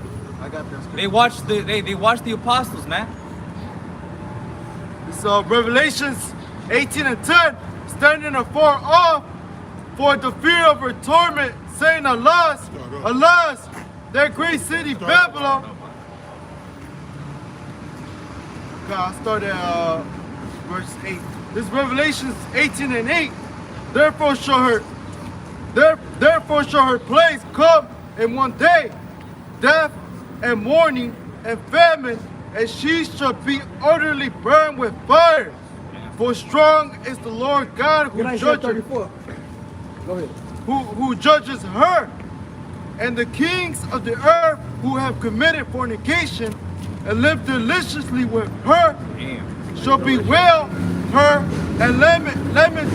C: I got this.
B: They watch the apostles, man.
C: So Revelations 18:10, standing afar off for the fear of her torment, saying, alas, alas, that great city Babylon. Okay, I'll start at verse 8. This is Revelations 18:8. Therefore shall her plagues come in one day, death and mourning and famine, and she shall be utterly burned with fire. For strong is the Lord God who judges, who judges her. And the kings of the earth who have committed fornication and lived deliciously with her shall bewail her and lament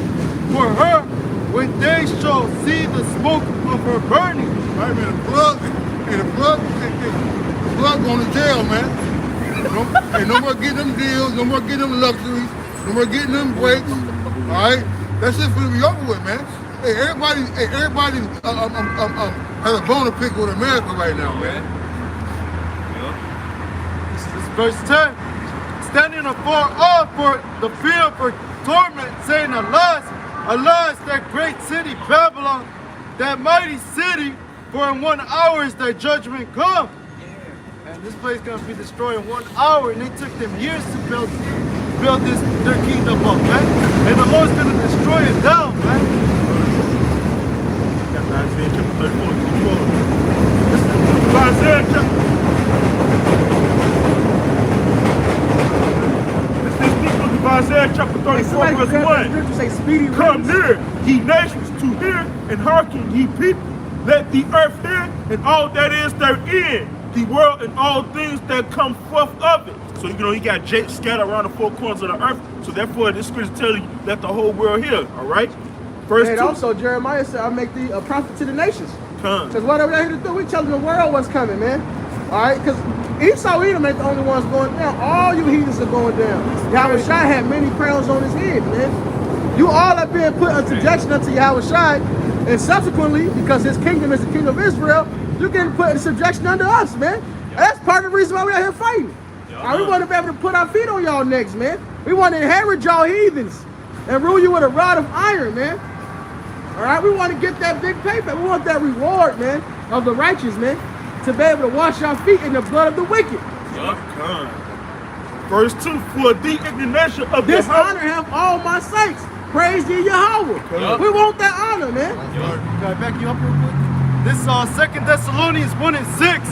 C: for her when they shall see the smoke of her burning.
E: I mean, the plug going to jail, man. No more getting them deals, no more getting them luxuries, no more getting them breaks. All right, that shit's gonna be over with, man. Everybody has a bone to pick with America right now, man.
C: This is verse 10. Standing afar off for the fear of her torment, saying, alas, Allah is that great city, Babylon, that mighty city, for in 1 hour is thy judgment come. And this place is gonna be destroyed in 1 hour, and they took them years to build their kingdom up, man. And the Lord's gonna destroy it down, man.
H: That's Isaiah chapter 34. This is Isaiah chapter. This is the book of Isaiah chapter 34, verse 1.
D: Say speedy
H: Come
D: race.
H: near, ye nations, to hear, and hearken, ye people. Let the earth hear, and all that is therein, the world and all things that come forth of it. So, you know, he got Jake scattered around the four corners of the earth. So, therefore, this scripture tells you, let the whole world hear, all right? Verse
D: And
H: 2.
D: also, Jeremiah said, I'll make thee a prophet to the nations.
H: Come.
D: Because whatever they here to do, we telling the world what's coming, man. All right? Because Esau Edom ain't the only ones going down. All you heathens are going down. Yahweh Shai had many crowns on his head, man. You all are being put in subjection unto Yahweh Shai. And subsequently, because his kingdom is the kingdom of Israel, you're getting put in subjection under us, man. And that's part of the reason why we're out here fighting. All right, we want to be able to put our feet on y'all necks, man. We want to inherit y'all heathens and rule you with a rod of iron, man. All right, we want to get that big paper. We want that reward, man, of the righteous, man, to be able to wash our feet in the blood of the wicked.
H: Come. Verse 2. For the indignation of
D: This
H: Yahweh-
D: honor have all my saints. Praise ye Yahweh. We want that honor, man.
C: Can I back you up real quick? This is 2 Thessalonians 1 and 6.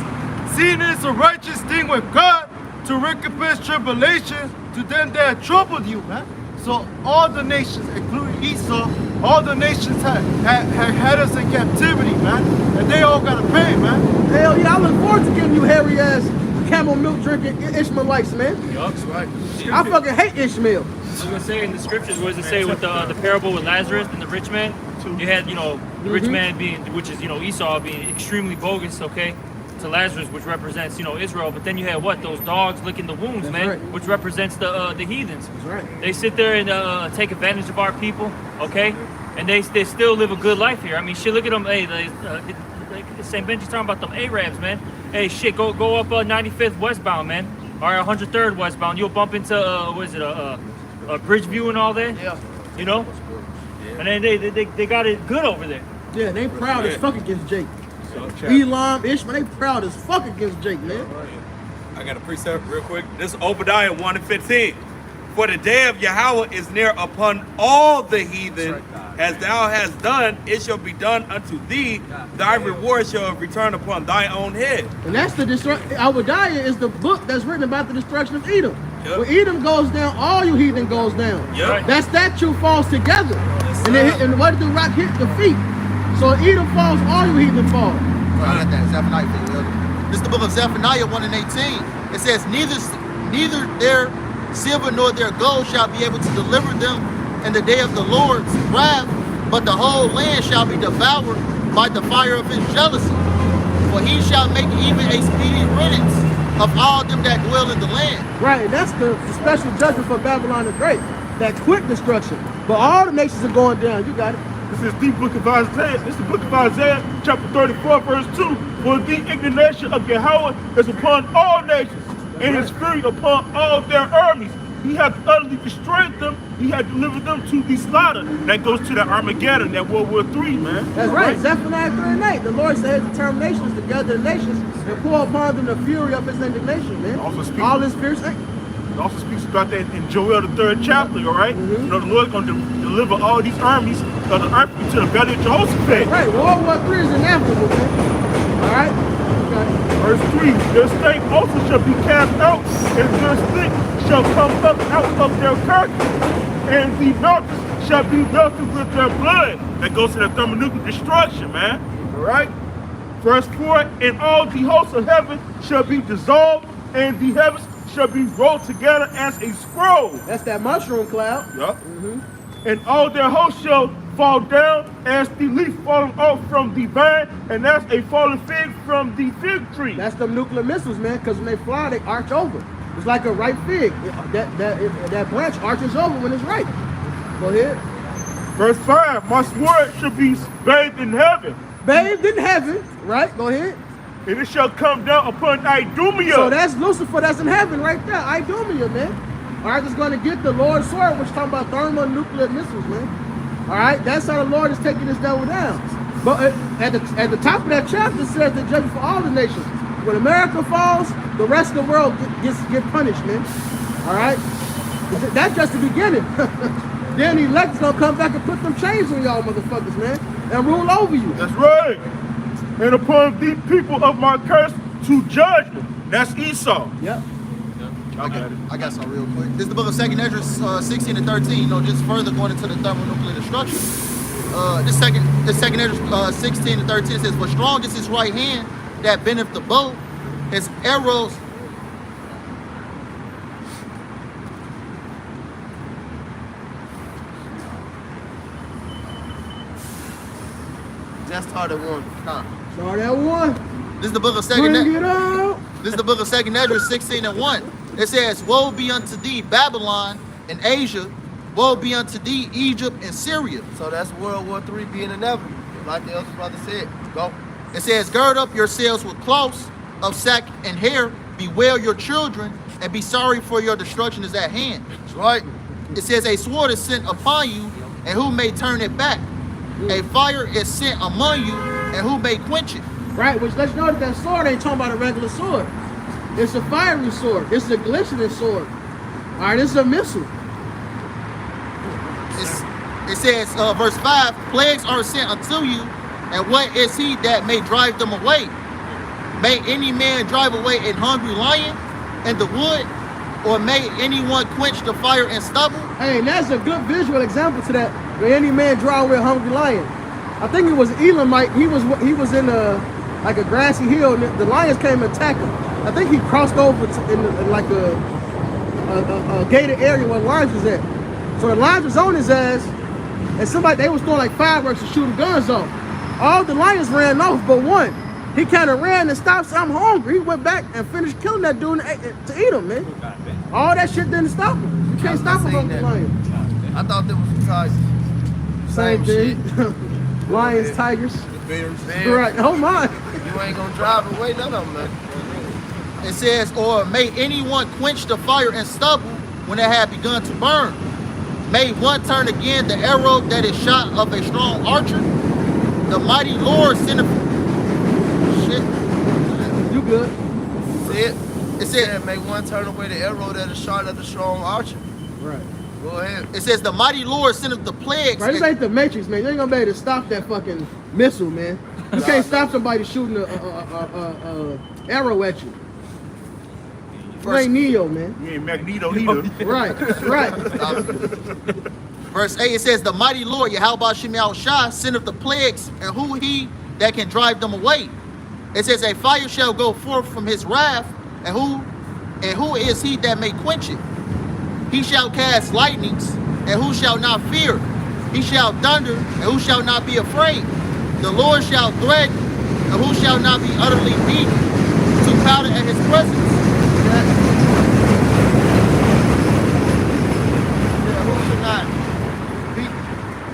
C: Seeing it is a righteous thing with God to recompense tribulation to them that have troubled you, man. So all the nations, including Esau, all the nations had us in captivity, man. And they all gotta pay, man.
D: Hell yeah, I look forward to getting you hairy ass camel milk drinking Ishmaelites, man.
A: That's right.
D: I fucking hate Ishmael.
A: I was gonna say in the scriptures, what does it say with the parable with Lazarus and the rich man? You had, you know, the rich man being, which is, you know, Esau being extremely bogus, okay, to Lazarus, which represents, you know, Israel. But then you had what? Those dogs licking the wounds,
D: That's
A: man,
D: right.
A: which represents the heathens.
D: That's right.
A: They sit there and take advantage of our people, okay, and they still live a good life here. I mean, shit, look at them. Hey, St. Benji's talking about them Arabs, man. Hey, shit, go up 95th westbound, man. All right, 103rd westbound. You'll bump into what is it, Bridgeview and all that.
D: Yeah.
A: You know. And then they got it good over there.
D: Yeah, they proud as fuck against Jake. Elam, Ishmael, they proud as fuck against Jake, man.
J: I got a precept real quick. This is Obadiah 1 and 15. For the day of Yahweh is near upon all the heathen. As thou hast done, it shall be done unto thee. Thy reward shall return upon thy own head.
D: And that's the destruction. Obadiah is the book that's written about the destruction of Edom.
J: Yep.
D: When Edom goes down, all you heathen goes down.
J: Yep.
D: That statue falls together. And what did the rock hit? The feet. So Edom falls, all you heathen fall.
G: I got that Zephaniah for you, Elder. This is the book of Zephaniah 1 and 18. It says, neither their silver nor their gold shall be able to deliver them in the day of the Lord's wrath, but the whole land shall be devoured by the fire of his jealousy. For he shall make even a speedy riddance of all them that dwell in the land.
D: Right, and that's the special judgment for Babylon the Great. That quick destruction. But all the nations are going down. You got it.
H: This is the book of Isaiah. This is the book of Isaiah, chapter 34, verse 2. For the indignation of Yahweh is upon all nations, and his fury upon all their armies. He hath utterly destroyed them. He hath delivered them to the slaughter. That goes to that Armageddon, that World War III, man.
D: That's right. Zephaniah 3 and 8. The Lord said his determination is to gather the nations and pour upon them the fury of his indignation, man.
H: Also speaks-
D: all his fierce anger.
H: It also speaks about that in Joel, the 3rd chapter, all right? You know, the Lord's going to deliver all these armies of the earth into the belly of Jehoshaphat.
D: Right. World War III is inevitable, man. All right? Okay.
H: Verse 3, their stake also shall be cast out, and their stick shall come up out of their carcass, and the mountains shall be melted with their blood. That goes to the thermonuclear destruction, man. All right? Verse 4, and all the hosts of heaven shall be dissolved, and the heavens shall be rolled together as a scroll.
D: That's that mushroom cloud.
H: Yup. And all their hosts shall fall down as the leaf falling off from the vine, and as a fallen fig from the fig tree.
D: That's them nuclear missiles, man, because when they fly, they arch over. It's like a ripe fig. That branch arches over when it's ripe. Go ahead.
H: Verse 5, my sword shall be bathed in heaven,
D: Bathed in heaven, right? Go ahead.
H: and it shall come down upon Idumea.
D: So that's Lucifer, that's in heaven right there. Idumea, man. All right, it's going to get the Lord's sword, which is talking about thermonuclear missiles, man. All right, that's how the Lord is taking this devil down. But at the top of that chapter, it says the judgment for all the nations. When America falls, the rest of the world get punished, man. All right, that's just the beginning. Then the elect's gonna come back and put them chains on y'all motherfuckers, man, and rule over you.
H: That's right. And upon the people of my curse to judge them. That's Esau.
D: Yep.
G: I got some real quick. This is the book of 2nd Ezra 16 and 13. You know, just further going into the thermonuclear destruction. This second Ezra 16 and 13 says, "For strong is his right hand that bendeth the bow, his arrows." Just started one.
D: Start at 1.
G: This is the book of
D: Bring it out.
G: This is the book of 2nd Ezra 16 and 1. It says, "Woe be unto thee, Babylon and Asia. Woe be unto thee, Egypt and Syria."
K: So that's World War III being inevitable. Like the elder brother said. Go.
G: It says, "Gird up yourselves with cloths of sack and hair. Bewail your children and be sorry, for your destruction is at hand."
K: That's right.
G: It says, "A sword is sent upon you, and who may turn it back? A fire is sent among you, and who may quench it?"
D: Right, which lets you know that sword ain't talking about a regular sword. It's a fiery sword. It's a glistening sword. All right, it's a missile.
G: It says, verse 5, "Plagues are sent unto you, and what is he that may drive them away? May any man drive away a hungry lion in the wood, or may anyone quench the fire and stubble?"
D: Hey, and that's a good visual example to that. When any man drive away a hungry lion. I think it was Elamite. He was in like a grassy hill, and the lions came and attacked him. I think he crossed over in like a gated area where the lions was at. So the lions was on his ass, and they was throwing like fireworks and shooting guns off. All the lions ran off but one. He kind of ran and stopped, said, "I'm hungry." He went back and finished killing that dude to eat him, man. All that shit didn't stop him. You can't stop a hungry lion.
K: I thought that was the tigers.
D: Same thing. Lions, tigers.
K: Bears.
D: Right. Oh my.
K: You ain't gonna drive away none of them, man.
G: It says, "Or may anyone quench the fire and stubble when it had begun to burn? May one turn again the arrow that is shot of a strong archer? The mighty Lord sent a..." Shit.
D: You good.
K: See it?
G: It said,
K: "May one turn away the arrow that is shot of the strong archer."
D: Right.
K: Go ahead.
G: It says, "The mighty Lord sendeth the plagues."
D: Right, this ain't the Matrix, man. You ain't gonna be able to stop that fucking missile, man. You can't stop somebody shooting a arrow at you. You ain't Neo, man.
H: You ain't Magneto either.
D: Right, right.
G: Verse 8, it says, "The mighty Lord, Yahweh Shemel Shah, sendeth the plagues, and who he that can drive them away? It says, a fire shall go forth from his wrath, and who is he that may quench it? He shall cast lightnings, and who shall not fear? He shall thunder, and who shall not be afraid? The Lord shall threaten, and who shall not be utterly beaten to powder at his presence?"
K: Who should not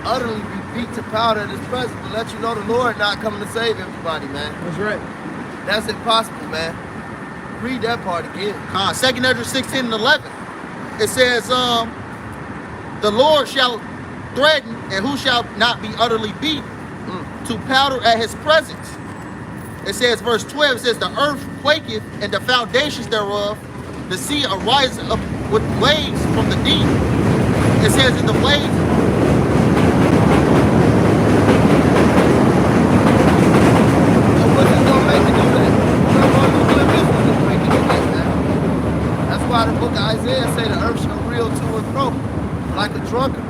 K: utterly be beat to powder in his presence, to let you know the Lord not coming to save everybody, man.
D: That's right.
K: That's impossible, man. Read that part again.
G: 2nd Ezra 16 and 11. It says, "The Lord shall threaten, and who shall not be utterly beaten to powder at his presence?" It says, verse 12, it says, "The earth quaketh, and the foundations thereof, the sea arises up with waves from the deep." It says, "In the waves..."
K: That's why the book of Isaiah say the earth shall reel to and fro like a drunkard.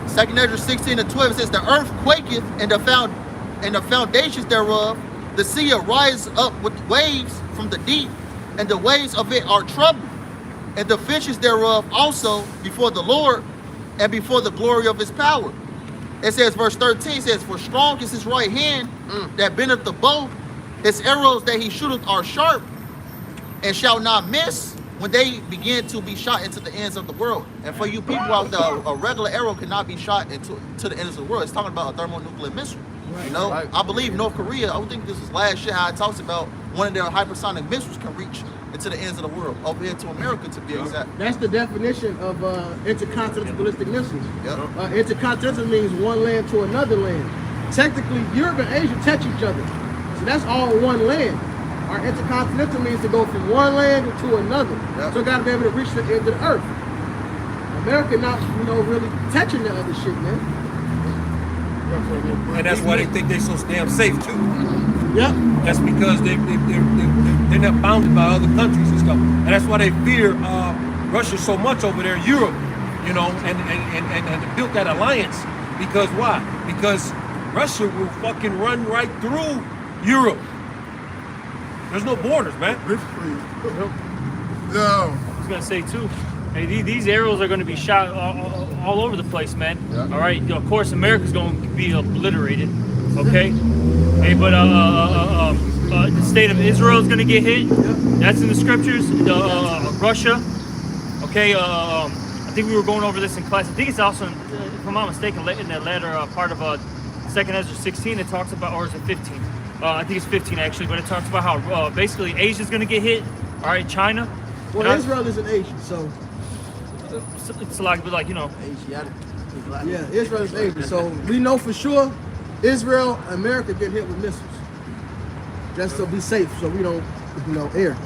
G: 2nd Ezra 16 and 12, it says, "The earth quaketh, and the foundations thereof, the sea arises up with waves from the deep, and the waves of it are troubled, and the fishes thereof also before the Lord, and before the glory of his power." It says, verse 13 says, "For strong is his right hand that bendeth the bow, his arrows that he shooteth are sharp, and shall not miss when they begin to be shot into the ends of the world." And for you people out there, a regular arrow cannot be shot to the ends of the world. It's talking about a thermonuclear missile. Right. You know, I believe North Korea, I would think this is last year how it talks about one of their hypersonic missiles can reach and to the ends of the world, over here to America to be exact.
D: That's the definition of intercontinental ballistic missiles.
G: Yep.
D: Intercontinental means one land to another land. Technically, Europe and Asia touch each other. So that's all one land. Our intercontinental means to go from one land to another.
G: Yep.
D: So gotta be able to reach the end of the earth. America not, really touching the other shit, man.
L: And that's why they think they're so damn safe too.
D: Yep.
L: That's because they're not bounded by other countries and stuff. And that's why they fear Russia so much over there, Europe, and built that alliance. Because why? Because Russia will fucking run right through Europe. There's no borders, man.
E: No.
A: I was gonna say too. Hey, these arrows are going to be shot all over the place, man.
G: Yeah.
A: All right. Of course, America's going to be obliterated. Okay. Hey, but the state of Israel is going to get hit. That's in the scriptures. Russia. Okay. I think we were going over this in class. I think it's also, if I'm not mistaken, in that latter part of 2nd Ezra 16. It talks about, or is it 15? I think it's 15 actually, but it talks about how basically Asia's going to get hit. All right, China.
D: Well, Israel is an Asian, so.
A: It's like,
D: Asiatic. Yeah, Israel is Asian. So we know for sure Israel, America get hit with missiles. Just to be safe, so we don't, air.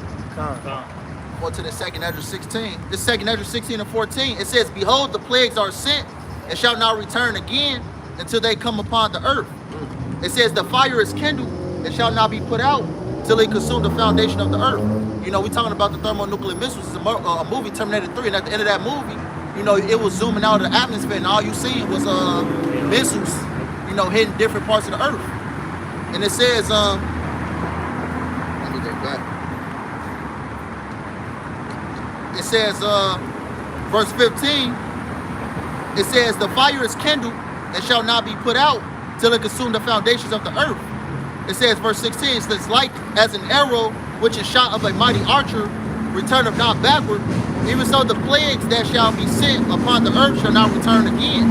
G: Or to the 2nd Ezra 16. This 2nd Ezra 16 and 14, it says, behold, the plagues are sent and shall not return again until they come upon the earth. It says the fire is kindled and shall not be put out till they consume the foundation of the earth. We're talking about the thermonuclear missiles. It's a movie, Terminator 3, and at the end of that movie, it was zooming out of the atmosphere, and all you seen was missiles, hitting different parts of the earth. And it says, let me get back. It says, verse 15, it says, the fire is kindled and shall not be put out till it consume the foundations of the earth. It says, verse 16, it says, like as an arrow which is shot of a mighty archer, returneth not backward, even so the plagues that shall be sent upon the earth shall not return again.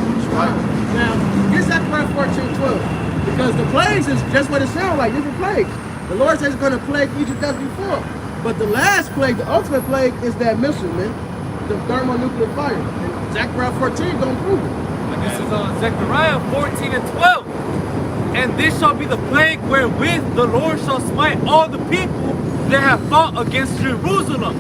D: Now, get Zechariah 14:12, because the plagues is just what it sounds like, different plagues. The Lord says it's going to plague Egypt as before. But the last plague, the ultimate plague, is that missile, man. The thermonuclear fire. And Zechariah 14 don't prove it.
B: This is Zechariah 14 and 12. And this shall be the plague wherewith the Lord shall smite all the people that have fought against Jerusalem.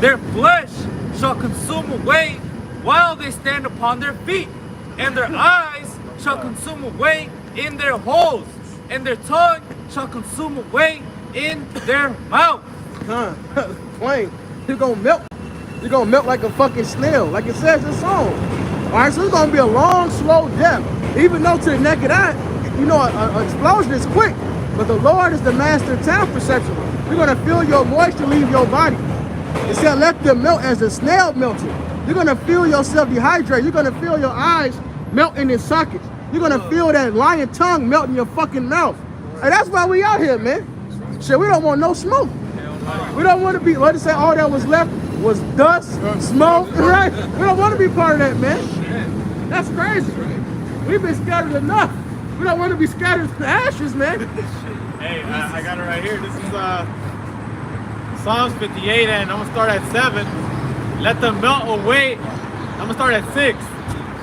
B: Their flesh shall consume away while they stand upon their feet, and their eyes shall consume away in their holes, and their tongue shall consume away in their mouth.
D: Plain. You're gonna melt. You're gonna melt like a fucking snail, like it says in the song. Alright, so it's gonna be a long, slow death. Even though to the naked eye, an explosion is quick, but the Lord is the master of time perception. You're gonna feel your moisture leave your body. It said, let them melt as a snail melted. You're gonna feel yourself dehydrate. You're gonna feel your eyes melt in their sockets. You're gonna feel that lion tongue melt in your fucking mouth. And that's why we out here, man. Shit, we don't want no smoke. We don't want to be, let us say all that was left was dust, smoke, right? We don't want to be part of that, man. That's crazy. We've been scattered enough. We don't want to be scattered to ashes, man.
I: Hey, I got it right here. This is Psalms 58, and I'm going to start at 7. Let them melt away. I'm going to start at 6.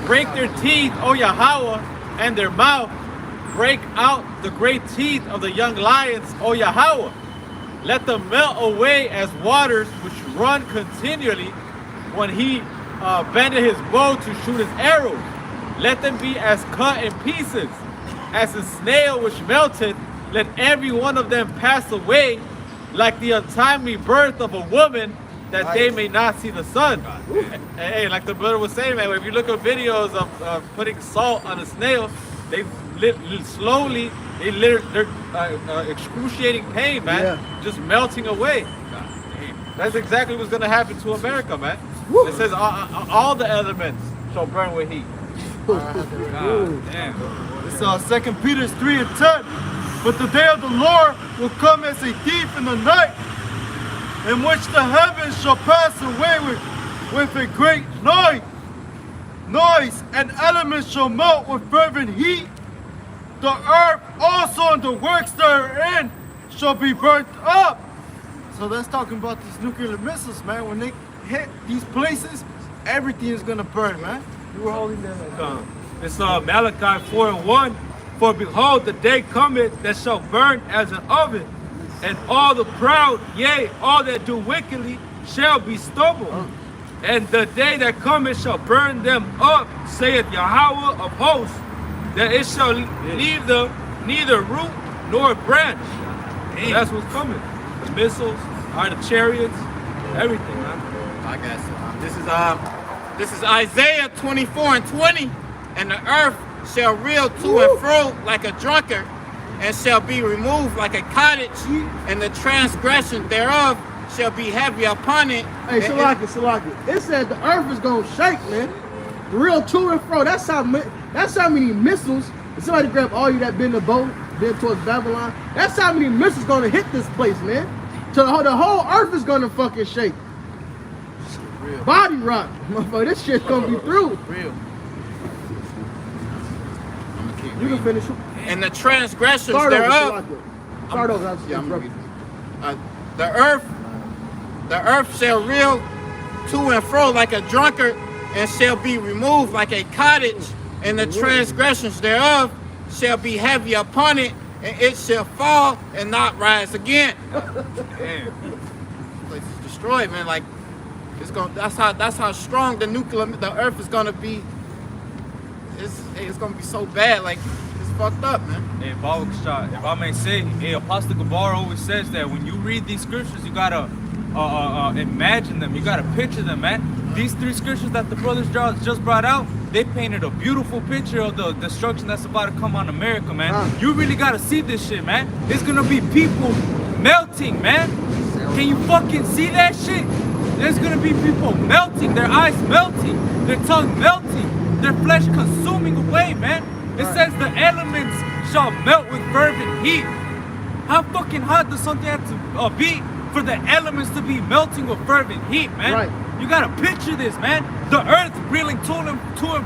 I: Break their teeth, O Yahweh, and their mouth. Break out the great teeth of the young lions, O Yahweh. Let them melt away as waters which run continually when he bended his bow to shoot his arrows. Let them be as cut in pieces, as a snail which melted. Let every one of them pass away like the untimely birth of a woman, that they may not see the sun. Hey, like the brother was saying, man, if you look at videos of putting salt on a snail, they slowly, they're excruciating pain, man. Yeah. Just melting away. That's exactly what's going to happen to America, man. It says all the elements shall burn with heat.
C: God damn. It's 2 Peter 3 and 10. But the day of the Lord will come as a thief in the night, in which the heavens shall pass away with a great noise, and elements shall melt with fervent heat. The earth also and the works therein shall be burnt up. So that's talking about these nuclear missiles, man. When they hit these places, everything is gonna burn, man. You were holding them.
H: It's Malachi 4:1. For behold, the day cometh that shall burn as an oven, and all the proud, yea, all that do wickedly, shall be stubble. And the day that cometh shall burn them up, saith Yahweh of hosts, that it shall leave them neither root nor branch. That's what's coming. The missiles, the chariots, everything, man.
F: I got you. This is Isaiah 24:20, and the earth shall reel to and fro like a drunkard, and shall be removed like a cottage, and the transgression thereof shall be heavy upon it.
D: Hey, Salaki. It said the earth is gonna shake, man. Real to and fro. That's how many missiles. If somebody grab all you that been in the boat, been towards Babylon. That's how many missiles gonna hit this place, man. So the whole earth is gonna fucking shake. Real. Body rock, motherfucker. This shit's gonna be through.
G: Real.
D: You can finish.
F: And the transgressions
D: Start
F: thereof.
D: Start over.
F: The earth shall reel to and fro like a drunkard, and shall be removed like a cottage, and the transgressions thereof shall be heavy upon it, and it shall fall and not rise again. Damn. This place is destroyed, man. Like it's gonna. That's how strong the earth is gonna be. It's gonna be so bad. Like it's fucked up, man.
B: Hey, Baruch Shah, if I may say, hey, Apostle Gabar always says that when you read these scriptures, you gotta imagine them. You gotta picture them, man. These three scriptures that the brothers just brought out, they painted a beautiful picture of the destruction that's about to come on America, man. You really gotta see this shit, man. It's gonna be people melting, man. Can you fucking see that shit? There's gonna be people melting, their eyes melting, their tongue melting, their flesh consuming away, man. It says the elements shall melt with fervent heat. How fucking hot does something have to be for the elements to be melting with fervent heat, man?
D: Right.
B: You gotta picture this, man. The earth reeling to and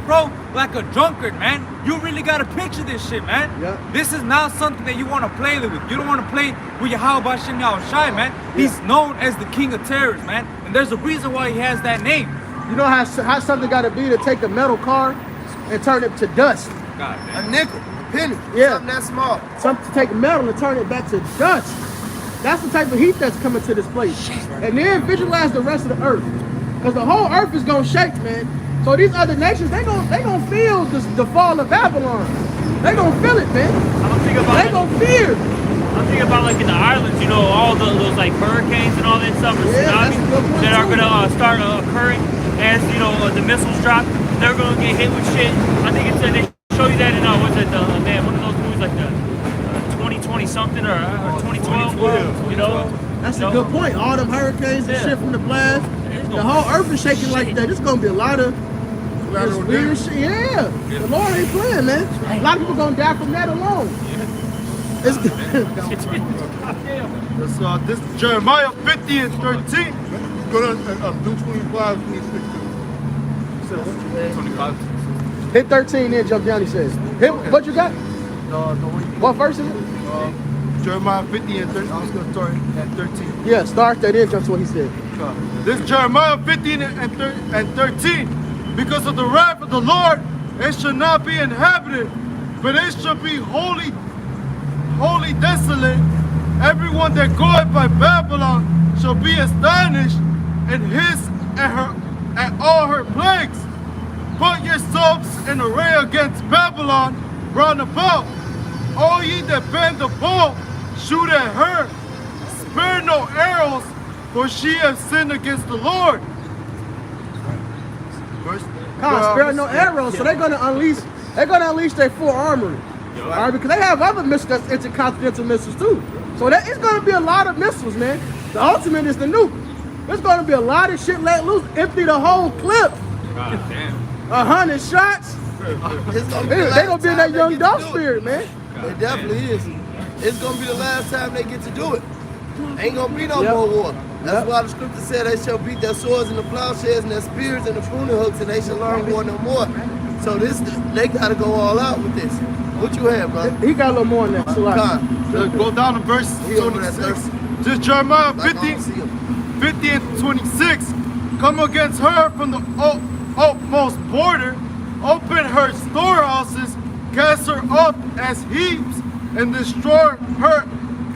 B: fro like a drunkard, man. You really gotta picture this shit, man.
D: Yeah.
B: This is not something that you want to play with. You don't want to play with Yahweh Bashem Yahushai, man. He's known as the king of terrors, man. And there's a reason why he has that name.
D: You know how something gotta be to take a metal car and turn it to dust.
B: God, man.
K: A nickel, a penny,
D: Yeah.
K: something that small.
D: Something to take metal and turn it back to dust. That's the type of heat that's coming to this place. And then visualize the rest of the earth. Because the whole earth is gonna shake, man. So these other nations, they gonna feel the fall of Babylon. They gonna feel it, man.
A: I'm thinking about
D: They gonna fear.
A: I'm thinking about like in the islands, you know, all those like hurricanes and all that stuff, or
D: Yeah, that's a
A: tsunamis
D: good point,
A: that are
D: too.
A: gonna start occurring as you know the missiles drop. They're gonna get hit with shit. I think it said they show you that in what's it, man, one of those movies like the 2020 something or 2012. You know,
D: That's a good point. All them hurricanes and shit from the blast. The whole earth is shaking like that. It's gonna be a lot of this weird shit. Yeah. The Lord ain't playing, man. A lot of people gonna die from that alone. It's
C: This is Jeremiah 50 and 13.
E: Go to do 25, 26.
B: 25.
D: hit 13, then jump down. He says. Hit what you got? What verse is it?
C: Jeremiah 50 and 13. I was going to start at 13.
D: Yeah, start that in. Jump to what he said.
C: This is Jeremiah 15 and 13. Because of the wrath of the Lord, it shall not be inhabited, but it shall be wholly desolate. Everyone that goeth by Babylon shall be astonished at all her plagues. Put yourselves in array against Babylon round about. All ye that bend the bow, shoot at her. Spare no arrows, for she has sinned against the Lord.
D: Spare no arrows, so they're gonna unleash their full armory. All right, because they have other missiles that's intercontinental missiles too. So it's gonna be a lot of missiles, man. The ultimate is the nuke. There's gonna be a lot of shit let loose. Empty the whole clip.
B: God damn.
D: 100 shots. They gonna be in that young dog spirit, man.
K: It definitely is. It's gonna be the last time they get to do it. Ain't gonna be no more war. That's why the scripture said they shall beat their swords and the plowshares and their spears and the pruning hooks, and they shall learn war no more. So they gotta go all out with this. What you have, bro?
D: He got a little more than that. So
C: Go down to verse 26. Just Jeremiah 50 and 26. Come against her from the utmost border, open her storehouses, cast her up as heaps, and destroy her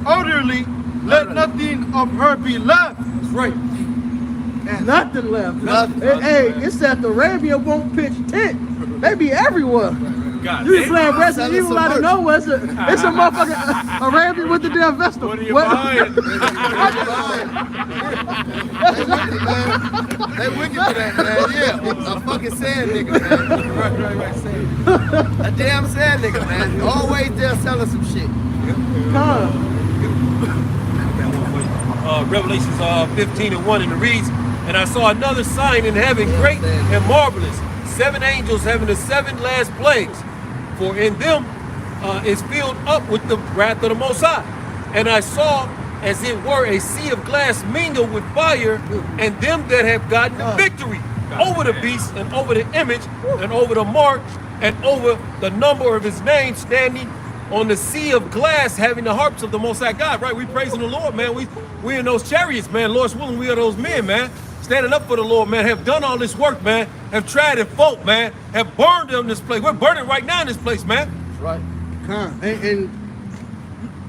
C: utterly. Let nothing of her be left.
L: That's right.
D: Nothing left.
K: Nothing.
D: Hey, it said the Arabia won't pitch tent. They be everywhere.
I: God,
D: You be playing Resident
K: Selling
D: Evil
K: some
D: out of
K: merch.
D: nowhere. It's a motherfucking Arabian with the damn vessel.
I: What are you buying?
K: They wicked for that, man. Yeah, a fucking sand nigga, man. Right. Sand. A damn sand nigga, man. Always there selling some shit.
L: Revelations 15:1, and it reads, "And I saw another sign in heaven, great and marvelous, 7 angels having the 7 last plagues, for in them is filled up with the wrath of the Most High. And I saw, as it were, a sea of glass mingled with fire, and them that have gotten the victory over the beast and over the image and over the mark and over the number of his name, standing on the sea of glass, having the harps of the Most High God." Right, we praising the Lord, man. We in those chariots, man. Lord's willing, we are those men, man. Standing up for the Lord, man. Have done all this work, man. Have tried and fought, man. Have burned in this place. We're burning right now in this place, man.
K: Right.
D: And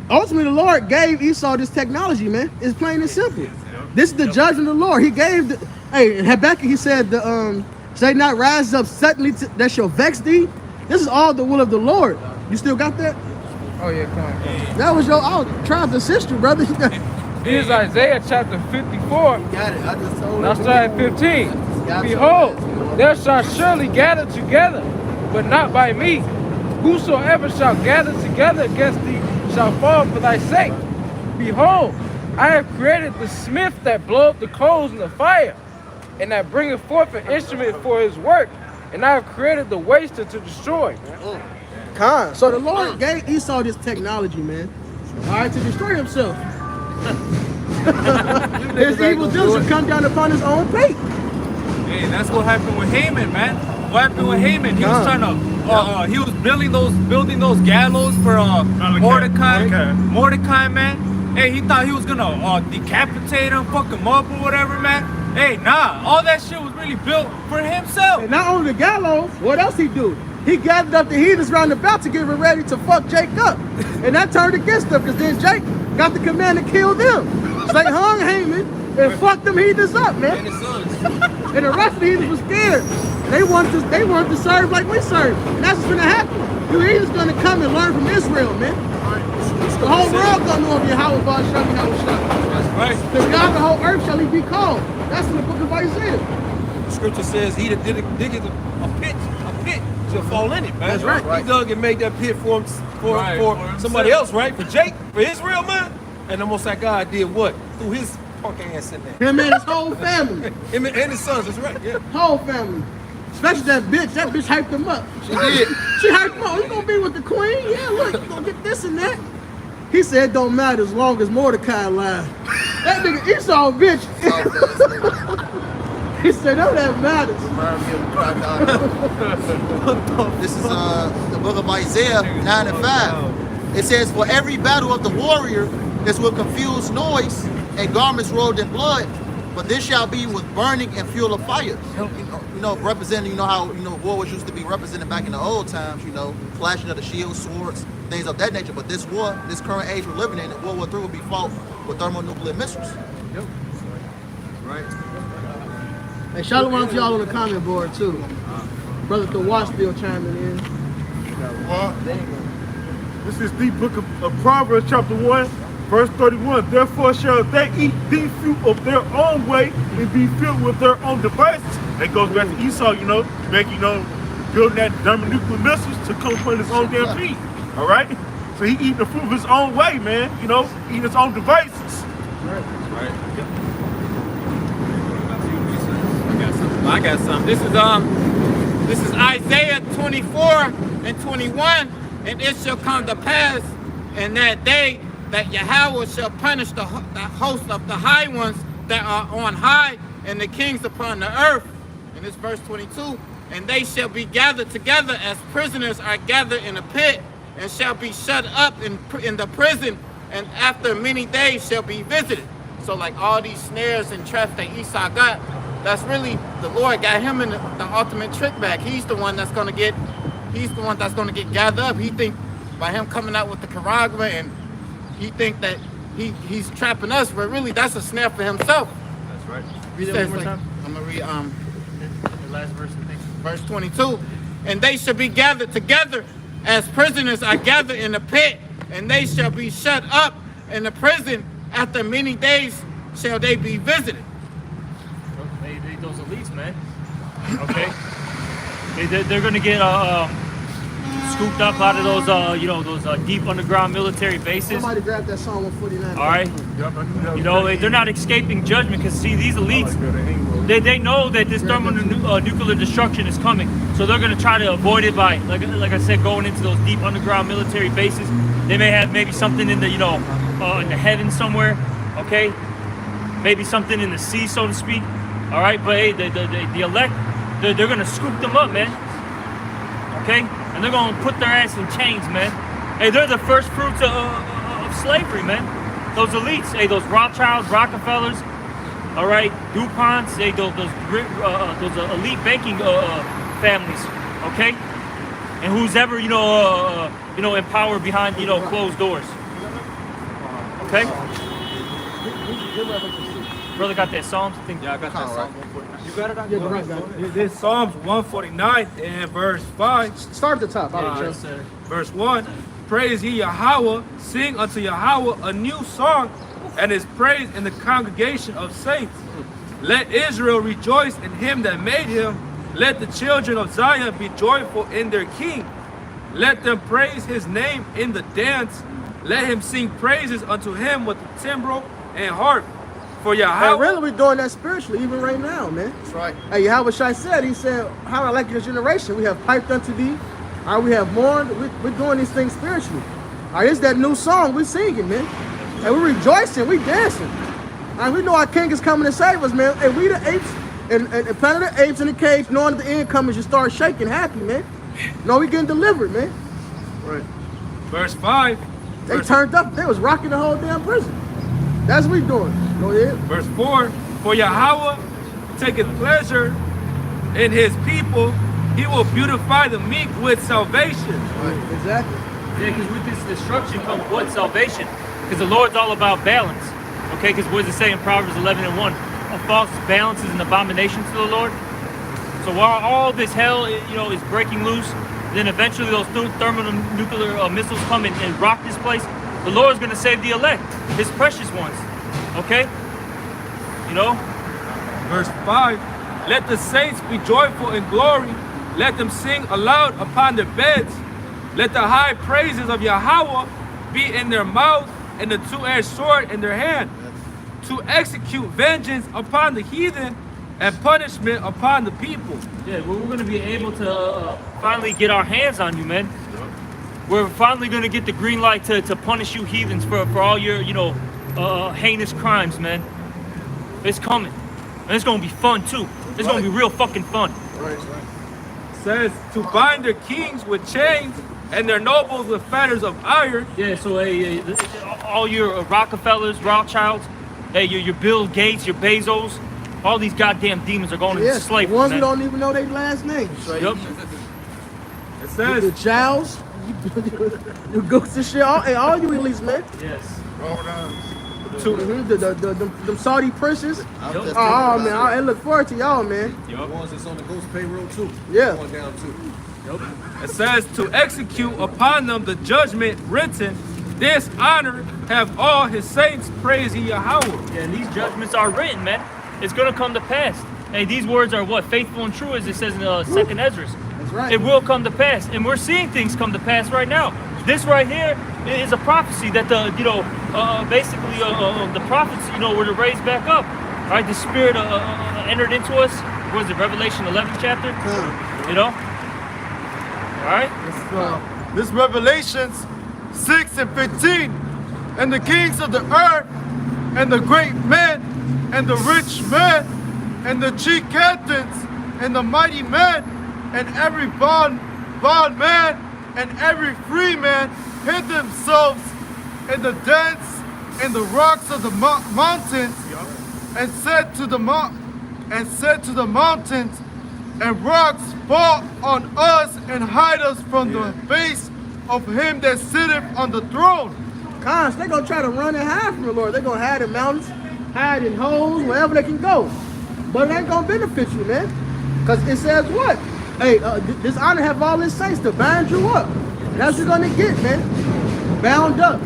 D: ultimately, the Lord gave Esau this technology, man. It's plain and simple. This is the judgment of the Lord. He gave the, hey, in Habakkuk, he said, say not rise up suddenly that shall vex thee. This is all the will of the Lord. You still got that?
I: Oh yeah, come on.
D: That was I was trying to assist you, brother.
I: Here's Isaiah chapter 54.
K: Got it. I just told
I: Now
K: him.
I: start at 15. Behold, there shall surely gather together, but not by me. Whosoever shall gather together against thee shall fall for thy sake. Behold, I have created the smith that bloweth the coals in the fire, and that bringeth forth an instrument for his work, and I have created the waster to destroy.
D: So the Lord gave Esau this technology, man. All right, to destroy himself. His evil deeds will come down upon his own fate.
B: Hey, that's what happened with Haman, man. What happened with Haman? He was trying to, he was building those gallows for Mordecai, man. Hey, he thought he was gonna decapitate him, fuck him up or whatever, man. Hey, nah, all that shit was really built for himself.
D: And not only the gallows, what else he do? He gathered up the heathens round about to get ready to fuck Jake up. And that turned against them, because then Jake got the command to kill them. So they hung Haman and fucked them heathens up, man.
L: And his sons.
D: And the rest of the heathens was scared. They wanted to serve like we serve. And that's what's gonna happen. You heathens gonna come and learn from Israel, man. The whole world gonna know of Yahweh Shah.
L: That's right.
D: The God of the whole earth shall he be called. That's in the book of Isaiah.
L: The scripture says he that diggeth a pit shall fall in it, man.
D: That's right.
L: He dug and made that pit for somebody else, right? For Jake, for Israel, man. And the Most High God did what? Threw his punk ass in there.
D: Him and his whole family.
L: Him and his sons, that's right, yeah.
D: Whole family. Especially that bitch. That bitch hyped him up.
K: She did.
D: She hyped him up. You gonna be with the queen? Yeah, look, you gonna get this and that. He said it don't matter as long as Mordecai alive. That nigga Esau a bitch. He said none of that matters.
G: This is the book of Isaiah 9 and 5. It says, for every battle of the warrior is with confused noise and garments rolled in blood, but this shall be with burning and fuel of fire. You know, representing, how, war was used to be represented back in the old times, flashing of the shields, swords, things of that nature. But this war, this current age we're living in, World War III will be fought with thermonuclear missiles.
K: Yep. Right.
D: Hey, shalom to y'all on the comment board too. Brother Thawat still chiming in.
H: Well, this is the book of Proverbs chapter 1, verse 31. Therefore shall they eat the fruit of their own way and be filled with their own devices. That goes back to Esau, building that thermonuclear missiles to come upon his own damn feet. All right? So he eating the fruit of his own way, man. Eating his own devices.
B: Right. I got some. This is Isaiah 24 and 21, and it shall come to pass in that day that Yahweh shall punish the host of the high ones that are on high, and the kings upon the earth. And this verse 22, and they shall be gathered together as prisoners are gathered in a pit, and shall be shut up in the prison
F: and after many days shall be visited. So like all these snares and traps that Esau got, that's really the Lord got him in the ultimate trick bag. He's the one that's gonna get gathered up. He think by him coming out with the Karagma, and he think that he's trapping us, but really that's a snare for himself.
A: That's right.
F: Read
A: Read that one more time.
F: I'm gonna read
A: The last verse, I think.
F: verse 22. And they shall be gathered together as prisoners are gathered in the pit, and they shall be shut up in the prison. After many days shall they be visited.
A: Those elites, man. Okay. They're gonna get scooped up out of those those deep underground military bases.
D: Somebody grab that Psalm 149.
A: All right. You know, they're not escaping judgment, because see, these elites, they know that this thermonuclear destruction is coming, so they're gonna try to avoid it by, like I said, going into those deep underground military bases. They may have maybe something in the in the heavens somewhere, okay? Maybe something in the sea, so to speak. All right, but hey, the elect, they're gonna scoop them up, man. Okay, and they're gonna put their ass in chains, man. Hey, they're the first fruits of slavery, man. Those elites, hey, those Rothschilds, Rockefellers, all right, DuPonts, hey, those elite banking families, okay, and who's ever in power behind closed doors, okay. Brother got that Psalms? I think.
B: Yeah, I got that Psalm 149. You got it?
D: Yeah, right.
B: This is Psalms 149 and verse 5.
D: Start at the top. All right,
B: Verse 1. Praise ye Yahweh, sing unto Yahweh a new song, and his praise in the congregation of saints. Let Israel rejoice in him that made him. Let the children of Zion be joyful in their king. Let them praise his name in the dance. Let him sing praises unto him with the timbrel and harp. For Yahweh.
D: And really, we're doing that spiritually, even right now, man.
G: That's right.
D: Hey, Yahweh Shai said, he said, how I like your generation. We have piped unto thee. All right, we have mourned. We're doing these things spiritually. All right, it's that new song we're singing, man. And we're rejoicing, we dancing. All right, we know our king is coming to save us, man. And we the apes, and Planet of the Apes in the cage, knowing the end coming, just start shaking happy, man. No, we getting delivered, man.
B: Right. Verse 5.
D: They turned up. They was rocking the whole damn prison. That's what we doing. Go ahead.
B: Verse 4. For Yahweh taketh pleasure in his people. He will beautify the meek with salvation.
D: Right. Exactly.
A: Yeah, because with this destruction comes what? Salvation. Because the Lord's all about balance. Okay, because what does it say in Proverbs 11:1? A false balance is an abomination to the Lord. So while all this hell, is breaking loose, then eventually those thermonuclear missiles come and rock this place, the Lord's going to save the elect, his precious ones. Okay?
B: Verse 5. Let the saints be joyful in glory. Let them sing aloud upon their beds. Let the high praises of Yahweh be in their mouth and the two-edged sword in their hand, to execute vengeance upon the heathen and punishment upon the people.
A: Yeah, we're going to be able to finally get our hands on you, man. We're finally going to get the green light to punish you heathens for all your, heinous crimes, man. It's coming. And it's going to be fun, too. It's going to be real fucking fun.
B: Right. It says, to bind their kings with chains and their nobles with fetters of iron.
A: Yeah, so all your Rockefellers, Rothschilds, hey, your Bill Gates, your Bezos, all these goddamn demons are going into slavery,
D: the ones
A: man.
D: who don't even know their last names.
A: Yep.
B: It says,
D: the Chows, you Gooks and shit, all you elites, man.
A: Yes.
D: Them Saudi princes. Oh man, I look forward to y'all, man.
L: The ones that's on the ghost payroll too.
D: Yeah.
L: Going down too.
B: It says, to execute upon them the judgment written. This honor have all his saints, praise ye Yahweh.
A: Yeah, and these judgments are written, man. It's going to come to pass. Hey, these words are what? Faithful and true, as it says in 2nd Ezra.
D: That's right.
A: It will come to pass. And we're seeing things come to pass right now. This right here is a prophecy that the prophets, were to raise back up. All right, the Spirit entered into us. What is it, Revelation 11th chapter? All right.
C: This Revelations 6 and 15. And the kings of the earth, and the great men, and the rich men, and the chief captains, and the mighty men, and every bond man, and every free man hid themselves in the dents in the rocks of the mountains, and said to the mountains and rocks, fall on us and hide us from the face of him that sitteth on the throne.
D: Cons, they're gonna try to run and hide from the Lord. They're gonna hide in mountains, hide in holes, wherever they can go. But it ain't gonna benefit you, man. Because it says what? Hey, this honor have all his saints to bind you up. That's what you're gonna get, man. Bound up.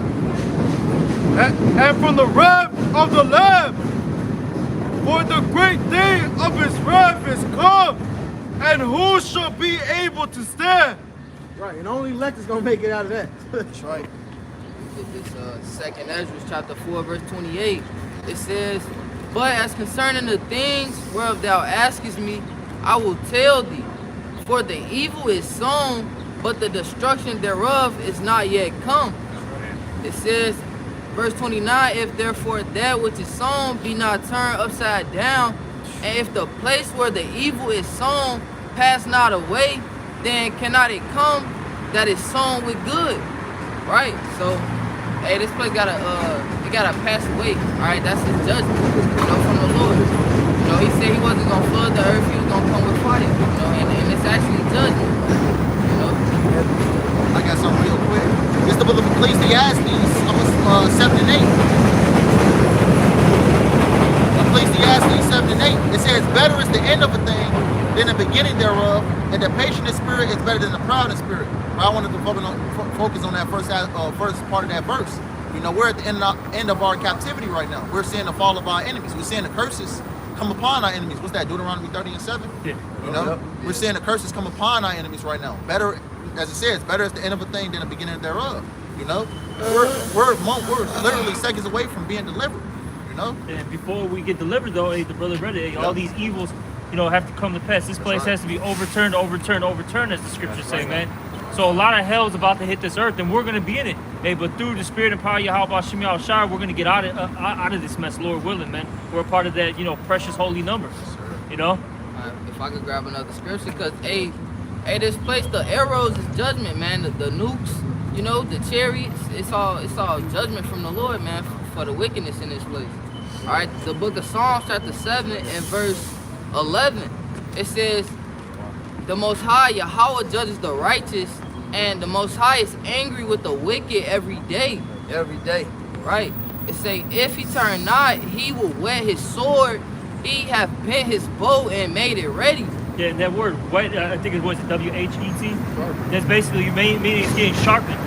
C: And from the wrath of the Lamb, for the great day of his wrath is come, and who shall be able to stand?
D: Right, and only elect is gonna make it out of that.
M: That's right. This second Ezra chapter 4 verse 28. It says, but as concerning the things whereof thou askest me, I will tell thee. For the evil is sown, but the destruction thereof is not yet come. It says, verse 29, if therefore that which is sown be not turned upside down, and if the place where the evil is sown pass not away, then cannot it come that is sown with good. Right? So, hey, this place gotta pass away. Alright, that's his judgment, from the Lord. He said he wasn't gonna flood the earth, he was gonna come with fire. And it's actually judgment.
G: I got something real quick. It's the book of Ecclesiastes, 7 and 8. Ecclesiastes 7 and 8. It says, better is the end of a thing than the beginning thereof, and the patient in spirit is better than the proud in spirit. I wanted to focus on that first part of that verse. We're at the end of our captivity right now. We're seeing the fall of our enemies. We're seeing the curses come upon our enemies. What's that? Deuteronomy 30 and 7?
A: Yeah.
G: We're seeing the curses come upon our enemies right now. Better, as it says, better is the end of a thing than the beginning thereof. We're literally seconds away from being delivered.
A: And before we get delivered, though, the brother read it. All these evils, have to come to pass. This place has to be overturned, as the scriptures say, man. So a lot of hell is about to hit this earth, and we're going to be in it. Hey, but through the spirit and power of Yahweh Shem Shai, we're going to get out of this mess, Lord willing, man. We're a part of that, precious holy number.
M: If I could grab another scripture, because hey, this place, the arrows is judgment, man. The nukes, the chariots, it's all judgment from the Lord, man, for the wickedness in this place. All right, the book of Psalms, chapter 7 and verse 11, it says, the Most High, Yahweh, judges the righteous, and the Most High is angry with the wicked every day.
K: Every day.
M: Right. It say, if he turn not, he will whet his sword. He hath bent his bow and made it ready.
A: Yeah, and that word, whet, I think it was W-H-E-T. That's basically meaning it's getting sharpened.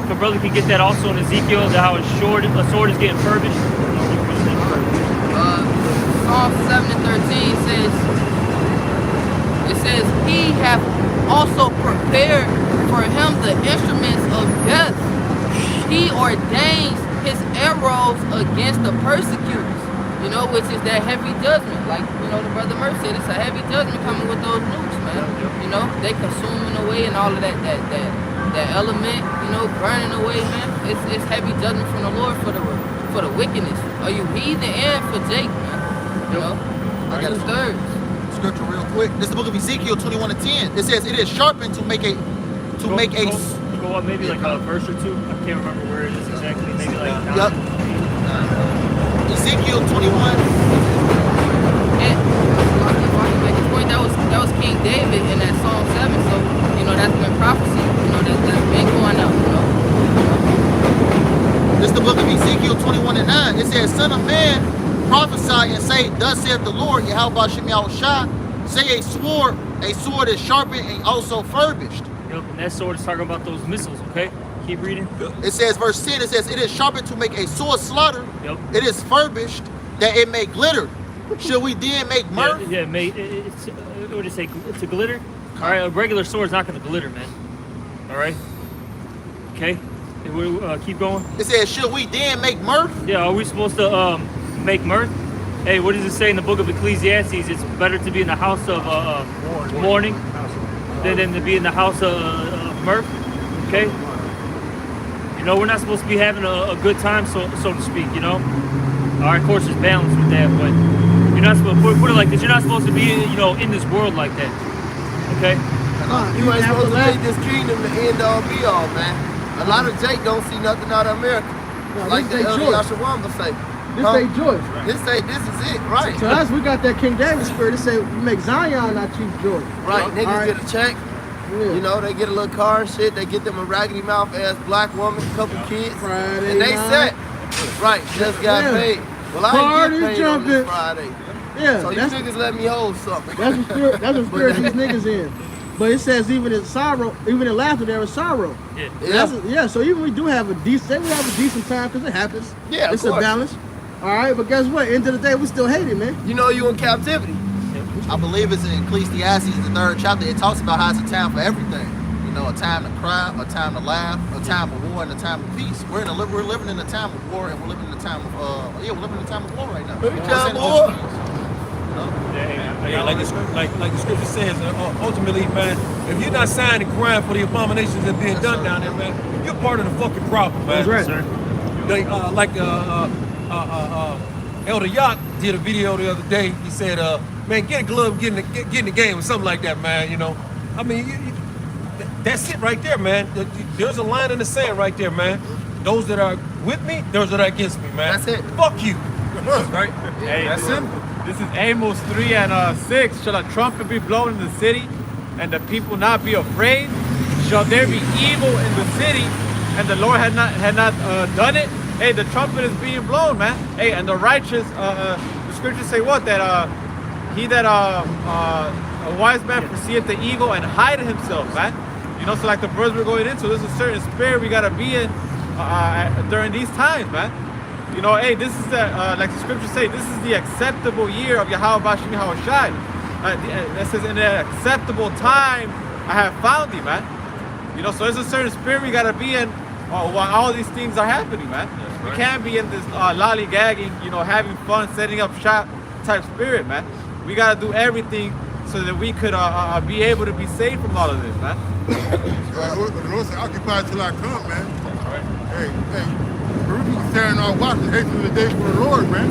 A: If a brother can get that also in Ezekiel, that how a sword is getting furbished.
M: Psalm 7 and 13 says, it says, he hath also prepared for him the instruments of death. He ordains his arrows against the persecutors, which is that heavy judgment. Like, the brother Murph said, it's a heavy judgment coming with those nukes, man. They consuming away and all of that element, burning away, man. It's heavy judgment from the Lord for the wickedness. Are you heathen and for Jake, man?
G: I got a scripture real quick. This is the book of Ezekiel 21 and 10. It says, it is sharpened to make a
A: go up maybe like a verse or two. I can't remember where it is exactly. Maybe like
G: Ezekiel 21.
M: And if I can make a point, that was King David in that Psalm 7. So that's been prophecy. That's been going out.
G: This is the book of Ezekiel 21 and 9. It says, son of man, prophesy and say, thus saith the Lord, Yahweh Shem Shai, say a sword is sharpened and also furbished.
A: Yep, and that sword is talking about those missiles, okay? Keep reading.
G: It says, verse 10, it says, it is sharpened to make a sword slaughter.
A: Yep.
G: It is furbished that it may glitter. Should we then make mirth?
A: Yeah, what did it say? It's a glitter? All right, a regular sword's not going to glitter, man. All right? Okay? Keep going.
G: It says, should we then make mirth?
A: Yeah, are we supposed to make mirth? Hey, what does it say in the book of Ecclesiastes? It's better to be in the house of mourning than to be in the house of mirth. Okay? We're not supposed to be having a good time, so to speak, All right, of course, there's balance with that, but you're not supposed to put it like this. You're not supposed to be, in this world like that. Okay?
K: You ain't supposed to make this kingdom the end all be all, man. A lot of Jake don't see nothing out of America.
D: No,
K: like
D: this
K: the
D: they
K: Elder
D: George.
K: Yashawam would say.
D: This they George.
K: This is it, right?
D: So us, we got that King David spirit. They say we make Zion our chief George.
K: Right, niggas
D: All right.
K: get a check.
D: Yeah.
K: You know, they get a little car and shit. They get them a raggedy mouth ass black woman, couple kids,
D: Friday
K: and they
D: night.
K: set. Right, just got
D: Yeah.
K: paid. Well, I
D: Party
K: ain't get paid on this
D: jumping.
K: Friday.
D: Yeah,
K: So you
D: that's
K: niggas let me hold something.
D: that's the spirit. That's the spirit these niggas in. But it says even in sorrow, even in laughter, there is sorrow.
A: Yeah.
K: Yeah.
D: So even we do have a decent, say we have a decent time because it happens.
K: Yeah, of
D: it's a
K: course.
D: balance. All right, but guess what? End of the day, we still hate it, man.
K: You know you in captivity.
G: I believe it's in Ecclesiastes, the 3rd chapter. It talks about how it's a time for everything. You know, a time to cry, a time to laugh, a time of war, and a time of peace. We're living in a time of war, and we're living in a time of we're living in a time of war right now. You know what I'm saying?
L: Yeah, like the scripture says, ultimately, man, if you're not signing and crying for the abominations that are being done down there, man, you're part of the fucking problem, man.
D: That's right.
L: Elder Yacht did a video the other day. He said, man, get a glove, get in the game or something like that, man, you know. I mean, that's it right there, man. There's a line in the sand right there, man. Those that are with me, those that are against me, man.
K: That's it.
L: Fuck you. Right?
I: Hey, that's simple. This is Amos 3 and 6. Shall a trumpet be blown in the city, and the people not be afraid? Shall there be evil in the city, and the Lord had not done it? Hey, the trumpet is being blown, man. Hey, and the righteous, the scriptures say what? That he that a wise man foreseeth the evil and hideth himself, man. You know, so like the verse we're going into, there's a certain spirit we gotta be in during these times, man. You know, hey, this is the like the scriptures say, this is the acceptable year of Yahweh Bashim Yahushai. It says, in an acceptable time I have found thee, man. You know, so there's a certain spirit we gotta be in while all these things are happening, man. We can't be in this lollygagging, you know, having fun, setting up shop type spirit, man. We gotta do everything so that we could be able to be saved from all of this, man.
E: The Lord said, occupy till I come, man. Hey, we be staring our watch and hastening the day for the Lord, man.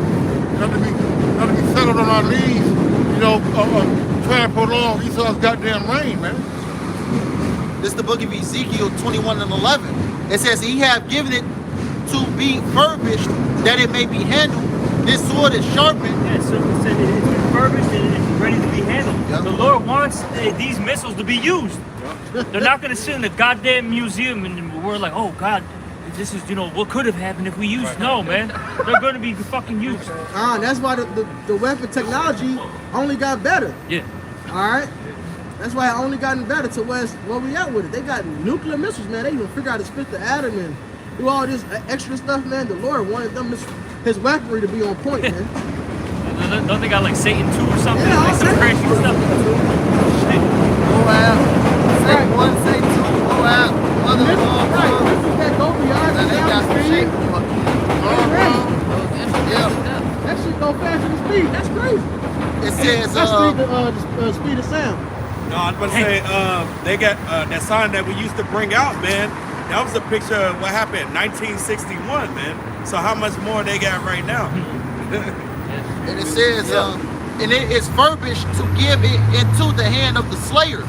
E: Not to be settled on our knees, you know, trying to prolong Esau's goddamn reign, man.
G: This is the book of Ezekiel 21 and 11. It says, he have given it to be furbished, that it may be handled. This sword is sharpened.
A: Yeah, so it said it's been furbished and it's ready to be handled.
G: Yep.
A: The Lord wants these missiles to be used. They're not going to sit in the goddamn museum and we're like, oh God, this is, you know, what could have happened if we used. No, man, they're going to be fucking used.
D: That's why the weapon technology only got better.
A: Yeah.
D: All right. That's why it only gotten better to where we at with it. They got nuclear missiles, man. They even figure out to split the atom and do all this extra stuff, man. The Lord wanted them his weaponry to be on point, man.
A: Don't they got like Satan 2 or something?
D: Yeah,
A: like some crazy stuff. Shit.
K: Go out. Say one, say two. Go out. Mother of all
D: Right, this is that go beyond
K: Now they got
D: the
K: some
D: speed.
K: shit.
D: Yeah. That shit go faster than speed. That's crazy.
G: It says,
D: That's the speed of sound.
J: No, I was about to say, they got that sign that we used to bring out, man. That was a picture of what happened in 1961, man. So how much more they got right now?
G: and it says, and it is furbished to give it into the hand of the slayer.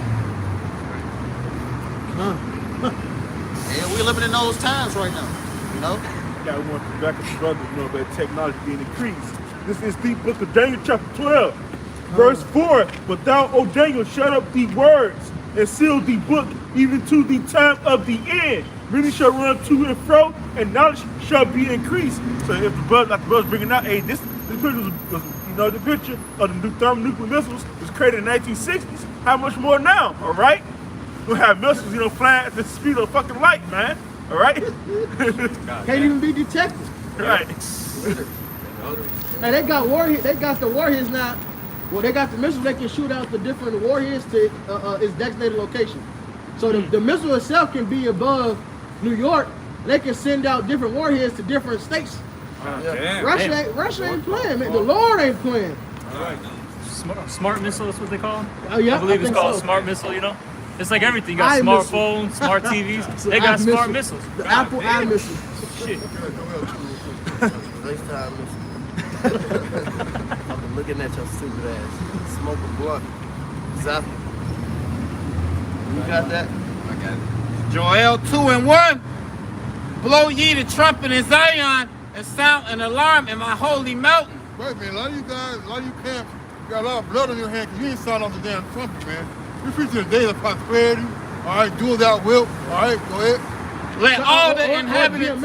G: And we're living in those times right now, you know?
H: Yeah, we want to back up the brothers, you know, about technology being increased. This is the book of Daniel chapter 12, verse 4. But thou, O Daniel, shut up the words and seal the book even to the time of the end. Many shall run to and fro, and knowledge shall be increased. So if the brother, like the brother's bringing out, hey, this picture was, you know, the picture of the thermonuclear missiles was created in the 1960s. How much more now, all right? We'll have missiles, you know, flying at the speed of fucking light, man. All right?
D: Can't even be detected.
H: Right.
D: Hey, they got warheads. They got the warheads now. Well, they got the missiles. They can shoot out the different warheads to its designated location. So the missile itself can be above New York. They can send out different warheads to different states. Russia ain't playing, man. The Lord ain't playing.
A: Smart missile, that's what they call them?
D: Oh, yeah,
A: I believe it's
D: think
A: called
D: so.
A: smart missile, you know? It's like everything. You got
D: iMissile.
A: smartphones, smart TVs.
D: So
A: They got smart
D: iMissile.
A: missiles.
D: The Apple iMissile.
A: Shit.
K: FaceTime missile. I've been looking at your stupid ass. Smoke a blunt. Exactly. You got that?
F: Joel 2 and 1. blow ye the trumpet in Zion and sound an alarm in my holy mountain.
E: Right, man. A lot of you guys, a lot of you camps, you got a lot of blood on your hands because you ain't sound off the damn trumpet, man. You're preaching the day of prosperity. All right, do without will. All right, go ahead.
F: Let all the inhabitants.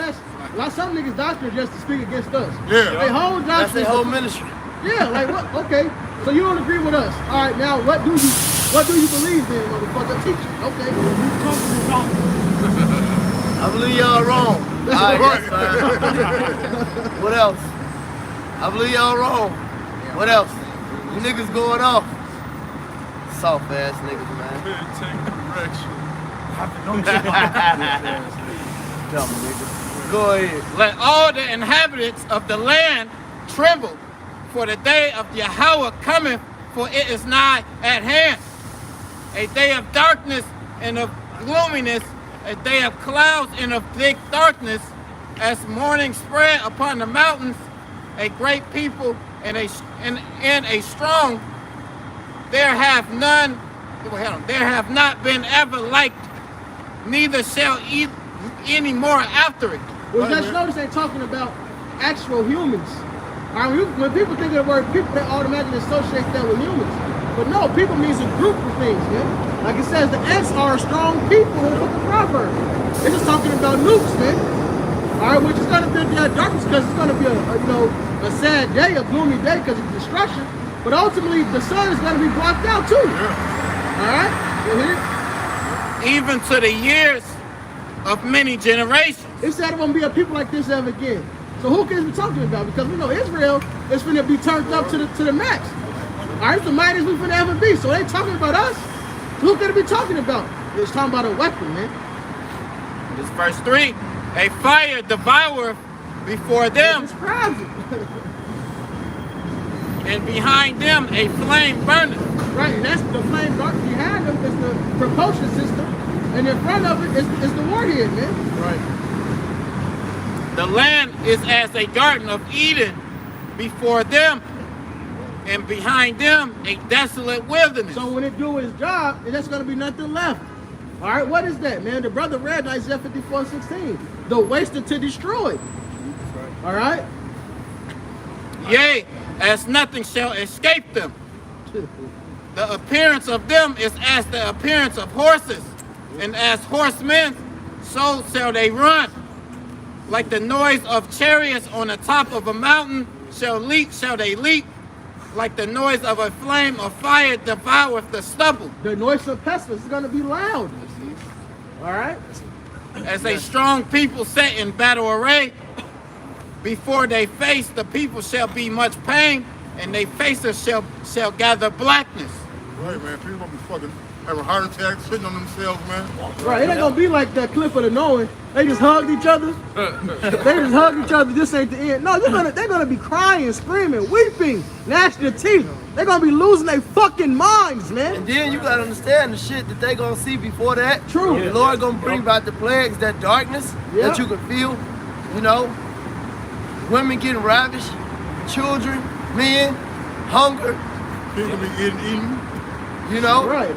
D: Like some niggas' doctrine just to speak against us.
E: Yeah.
D: They whole doctrine.
K: That's their whole ministry.
D: Yeah, like what? Okay, so you don't agree with us. All right, now what do you believe then, motherfucker? Teach it. Okay.
K: I believe y'all wrong. All right, that's fine. What else? I believe y'all wrong. What else? You niggas going off. Soft ass niggas, man. Dumb niggas. Go ahead.
F: Let all the inhabitants of the land tremble, for the day of Yahweh cometh, for it is nigh at hand. A day of darkness and of gloominess, a day of clouds and of thick darkness, as morning spread upon the mountains, a great people and a strong. There have not been ever like, neither shall any more after it.
D: Well, just notice they're talking about actual humans. All right, when people think of the word people, they automatically associate that with humans. But no, people means a group of things, man. Like it says, the ants are strong people with the proverb. It's just talking about nukes, man. All right, which is going to be a day of darkness because it's going to be a sad day, a gloomy day because of destruction. But ultimately, the sun is going to be blocked out too. Yeah. All right, you hear?
F: Even to the years of many generations.
D: It said it won't be a people like this ever again. So who can we talking about? Because we know Israel is finna be turned up to the max. All right, the mightiest we finna ever be. So they talking about us. Who can it be talking about? It's talking about a weapon, man.
F: This verse 3, a fire devoureth before them, and behind them a flame burneth.
D: Right, and that's the flame dark behind them is the propulsion system, and in front of it is the warhead, man.
F: Right. The land is as a garden of Eden before them, and behind them a desolate wilderness.
D: So when it do its job, there's going to be nothing left. All right, what is that, man? The brother read Isaiah 54:16. The wasted to destroy. All right?
F: Yea, as nothing shall escape them. The appearance of them is as the appearance of horses, and as horsemen, so shall they run. Like the noise of chariots on the top of a mountain shall they leap. Like the noise of a flame of fire devoureth the stubble.
D: The noise of pestilence is going to be loud. All right?
F: As a strong people set in battle array, before they face the people shall be much pain, and they faces shall gather blackness.
E: Right, man. People gonna be fucking having heart attacks, sitting on themselves, man.
D: Right, it ain't gonna be like that clip of the knowing. They just hugged each other. They just hugged each other. This ain't the end. No, they're gonna be crying, screaming, weeping, gnashing their teeth. They're gonna be losing their fucking minds, man.
K: And then you gotta understand the shit that they gonna see before that.
D: True.
K: The Lord gonna bring about the plagues, that darkness that you can feel. You know, women getting ravished, children, men, hunger.
E: People be eating.
K: You know,
D: right?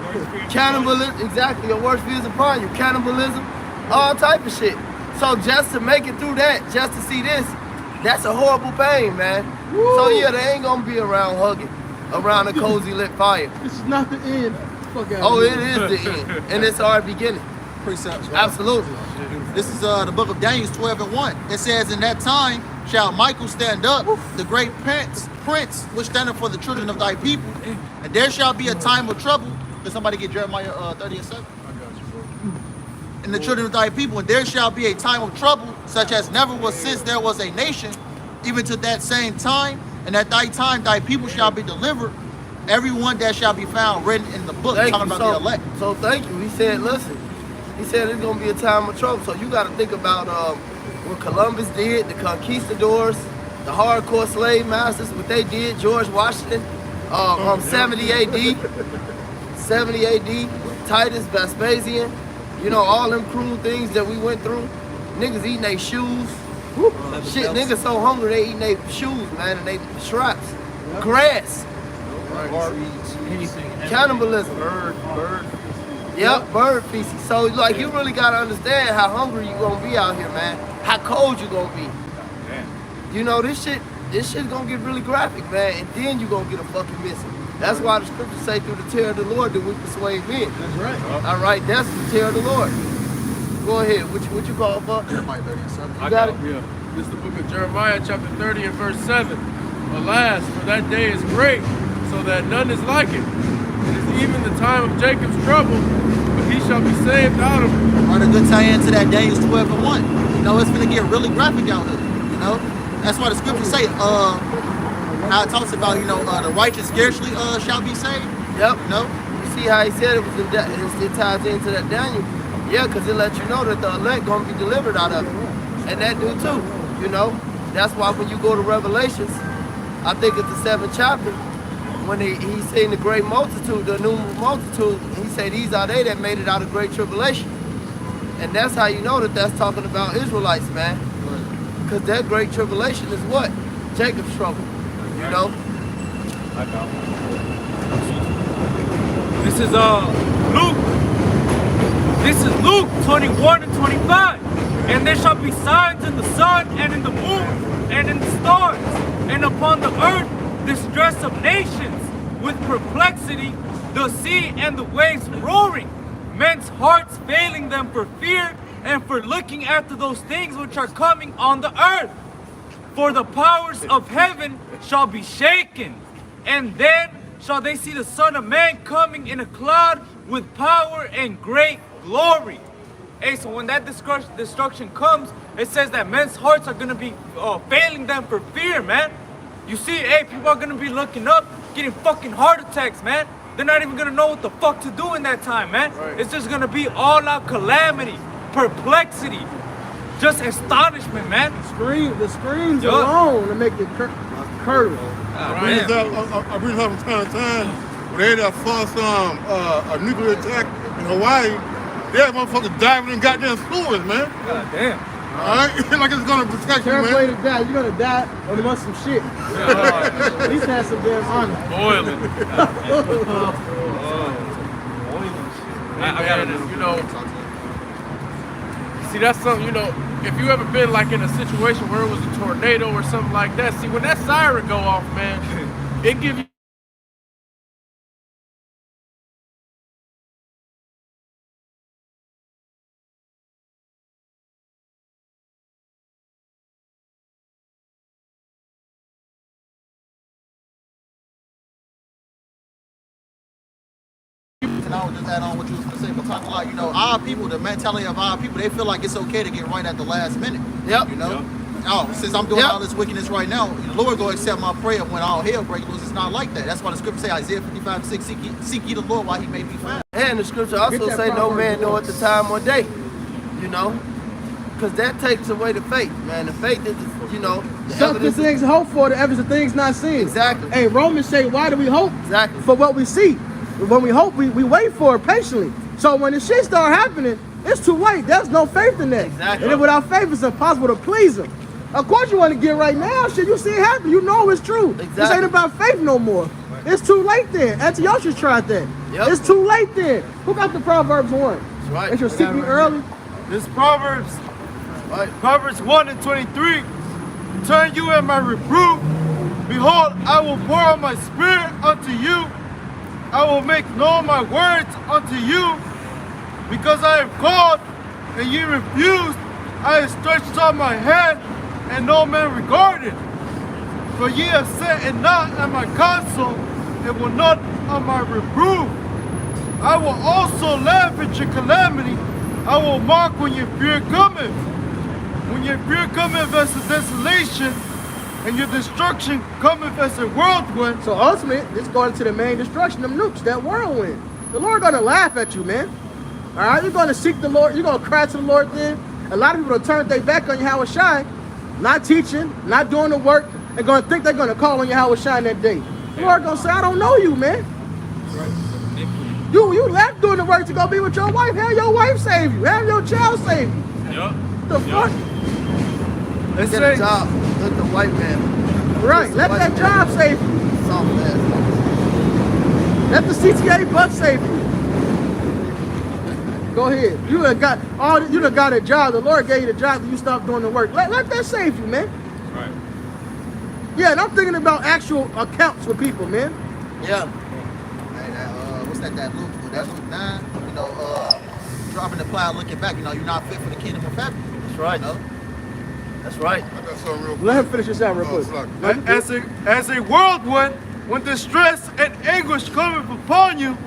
K: Cannibalism, exactly. Your worst fear is upon you. Cannibalism, all type of shit. So just to make it through that, just to see this, that's a horrible pain, man. Woo. So yeah, they ain't gonna be around hugging, around a cozy lit fire.
D: This is not the end. Fuck out.
K: Oh, it is the end, and it's our beginning.
G: Precepts, right?
K: Absolutely.
G: This is the book of Daniel 12:1. It says, in that time shall Michael stand up, the great prince, which standeth for the children of thy people. And there shall be a time of trouble. Can somebody get Jeremiah 30:7? I got you, bro. And the children of thy people, and there shall be a time of trouble, such as never was since there was a nation, even to that same time. And at thy time thy people shall be delivered, everyone that shall be found written in the book. Talking about the elect.
K: So thank you. He said, listen, he said it's gonna be a time of trouble. So you gotta think about what Columbus did, the conquistadors, the hardcore slave masters, what they did, George Washington, 70 AD, Titus, Vespasian, you know, all them cruel things that we went through. Niggas eating their shoes. Shit, niggas so hungry they eating their shoes, man, and they straps. Grass. Cannibalism. Yep, bird feces. So like you really gotta understand how hungry you gonna be out here, man. How cold you gonna be. You know, this shit's gonna get really graphic, man, and then you gonna get a fucking missing. That's why the scriptures say through the terror of the Lord that we persuade men.
D: That's right.
K: All right, that's the terror of the Lord. Go ahead, what you call for?
L: I got it. Yeah. This is the book of Jeremiah, chapter 30 and verse 7. Alas, for that day is great, so that none is like it. It is even the time of Jacob's trouble, but he shall be saved out of it.
G: Or the good tie into that Daniel 12 and 1. You know, it's gonna get really graphic out here. You know, that's why the scriptures say, how it talks about, you know, the righteous scarcely shall be saved.
K: Yep.
G: You know,
K: you see how he said it was it ties into that Daniel. Yeah, because it lets you know that the elect gonna be delivered out of it, and that do too. You know, that's why when you go to Revelations, I think it's the 7th chapter, when he's saying the great multitude, the numerous multitude, he said these are they that made it out of great tribulation. And that's how you know that that's talking about Israelites, man. Because that great tribulation is what? Jacob's trouble, you know?
B: This is Luke. This is Luke 21 and 25. And there shall be signs in the sun and in the moon and in the stars, and upon the earth distress of nations, with perplexity, the sea and the waves roaring, men's hearts failing them for fear and for looking after those things which are coming on the earth. For the powers of heaven shall be shaken, and then shall they see the Son of Man coming in a cloud with power and great glory. Hey, so when that destruction comes, it says that men's hearts are gonna be failing them for fear, man. You see, hey, people are gonna be looking up, getting fucking heart attacks, man. They're not even gonna know what the fuck to do in that time, man. Right. It's just gonna be all out calamity, perplexity, just astonishment, man.
D: The screams alone to make it curdle.
E: I bring this up from time to time. When they had fought a nuclear attack in Hawaii, they had motherfuckers diving in goddamn sewers, man.
B: God damn.
E: Alright? Like it's gonna protect you, man.
D: Terrible way to die. You're gonna die on the some shit. At least have some damn honor.
L: Boiling. I got this, you know. See, that's something, you know, if you ever been like in a situation where it was a tornado or something like that, see, when that siren go off, man, it give you
G: and I would just add on what you was gonna say, but talking like, you know, our people, the mentality of our people, they feel like it's okay to get right at the last minute.
K: Yep.
G: You know? Oh, since I'm doing all this wickedness right now, the Lord go accept my prayer when all hell breaks loose. It's not like that. That's why the scripture say, Isaiah 55:6, seek ye the Lord while he may be found.
K: And the scripture also say no man know at the time or day, you know? Because that takes away the faith, man. The faith is, you know, the
D: Substance things hope for, the evidence of things not seen.
K: Exactly.
D: Hey, Romans say, why do we hope?
K: Exactly.
D: For what we see. When we hope, we wait for it patiently. So when the shit start happening, it's too late. There's no faith in that.
K: Exactly.
D: And then without faith, it's impossible to please him. Of course you want to get right now. Shit, you see it happen. You know it's true.
K: Exactly.
D: This ain't about faith no more. It's too late then. Antiochus tried that.
K: Yep.
D: It's too late then. Who got the Proverbs 1?
K: That's right.
D: They should seek me early.
C: This Proverbs 1 and 23. Turn you in my reproof. Behold, I will pour out my spirit unto you. I will make known my words unto you. Because I have called and ye refused, I have stretched out my hand and no man regarded. For ye have sat and not at my counsel, and will not on my reproof. I will also laugh at your calamity. I will mock when your fear cometh. When your fear cometh as a desolation, and your destruction cometh as a whirlwind.
D: So ultimately, it's going to the main destruction, them nukes, that whirlwind. The Lord gonna laugh at you, man. All right, you're gonna seek the Lord. You're gonna cry to the Lord then. A lot of people will turn their back on Yahweh Shai, not teaching, not doing the work, and gonna think they're gonna call on Yahweh Shai that day. The Lord gonna say, I don't know you, man. You left doing the work to go be with your wife. Have your wife save you. Have your child save you.
B: Yup.
D: The fuck?
K: Let's get a job. Let the white man.
D: Right. Let that job save you.
K: Soft ass.
D: Let the CTA bus save you. Go ahead. You done got a job. The Lord gave you the job, and you stop doing the work. Let that save you, man.
J: Right.
D: Yeah, and I'm thinking about actual accounts for people, man.
G: Yeah. What's that Luke? That's Luke 9. You know, dropping the plow, looking back. You know, you're not fit for the kingdom of heaven.
K: That's right.
G: You know?
K: That's right.
E: I got something real quick.
D: Let him finish this out real quick.
C: As a whirlwind, when distress and anguish cometh upon you,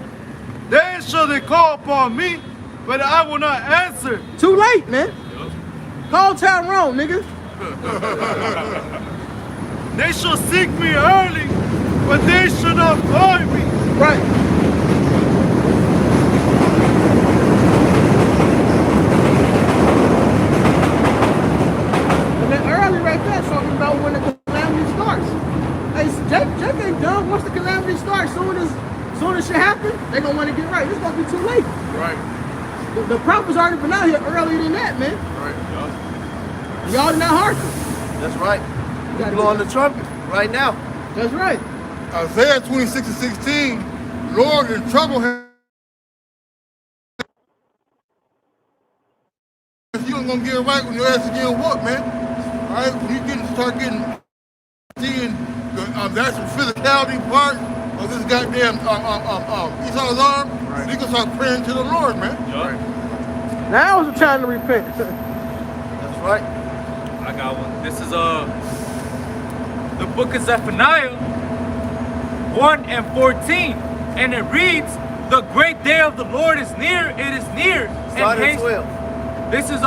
C: then shall they call upon me, but I will not answer.
D: Too late, man. Call Tyrone, nigga.
C: They shall seek me early, but they shall not find me.
D: Right. And then early right there talking about when the calamity starts. Hey, Jake ain't done. Once the calamity starts, soon as shit happen, they gonna want to get right. It's gonna be too late.
E: Right.
D: The prophet's already been out here earlier than that, man.
E: Right.
D: Y'all did not hearken.
K: That's right. We're blowing the trumpet right now.
D: That's right.
E: Isaiah 26:16, Lord, in trouble him. You ain't gonna get it right when your ass is getting whooped, man. All right, when you start seeing the actual physicality part of this goddamn Esau's arm, you can start praying to the Lord, man.
J: Right.
D: Now is the time to repent.
K: That's right.
B: I got one. This is the book of Zephaniah 1:14, and it reads, "The great day of the Lord is near. It is near."
K: Start
B: and
K: at 12.
B: This is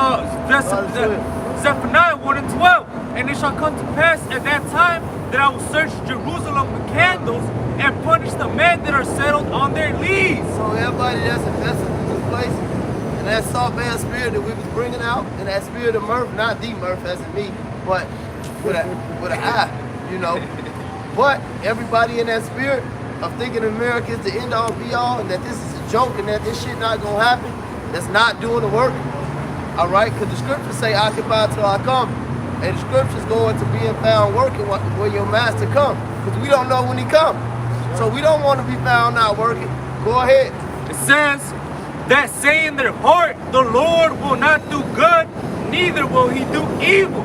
B: Zephaniah 1:12, and it shall come to pass at that time that I will search Jerusalem with candles and punish the men that are settled on their lees.
K: So everybody that's invested in this place, and that salt band spirit that we was bringing out, and that spirit of mirth, not the mirth as in me, but with an I, you know. But everybody in that spirit of thinking America is the end all be all, and that this is a joke, and that this shit not gonna happen, that's not doing the work. All right, because the scriptures say, "Occupy till I come," and the scriptures go into being found working when your master comes, because we don't know when he comes. So we don't want to be found not working. Go ahead.
B: It says that say in their heart, "The Lord will not do good, neither will he do evil.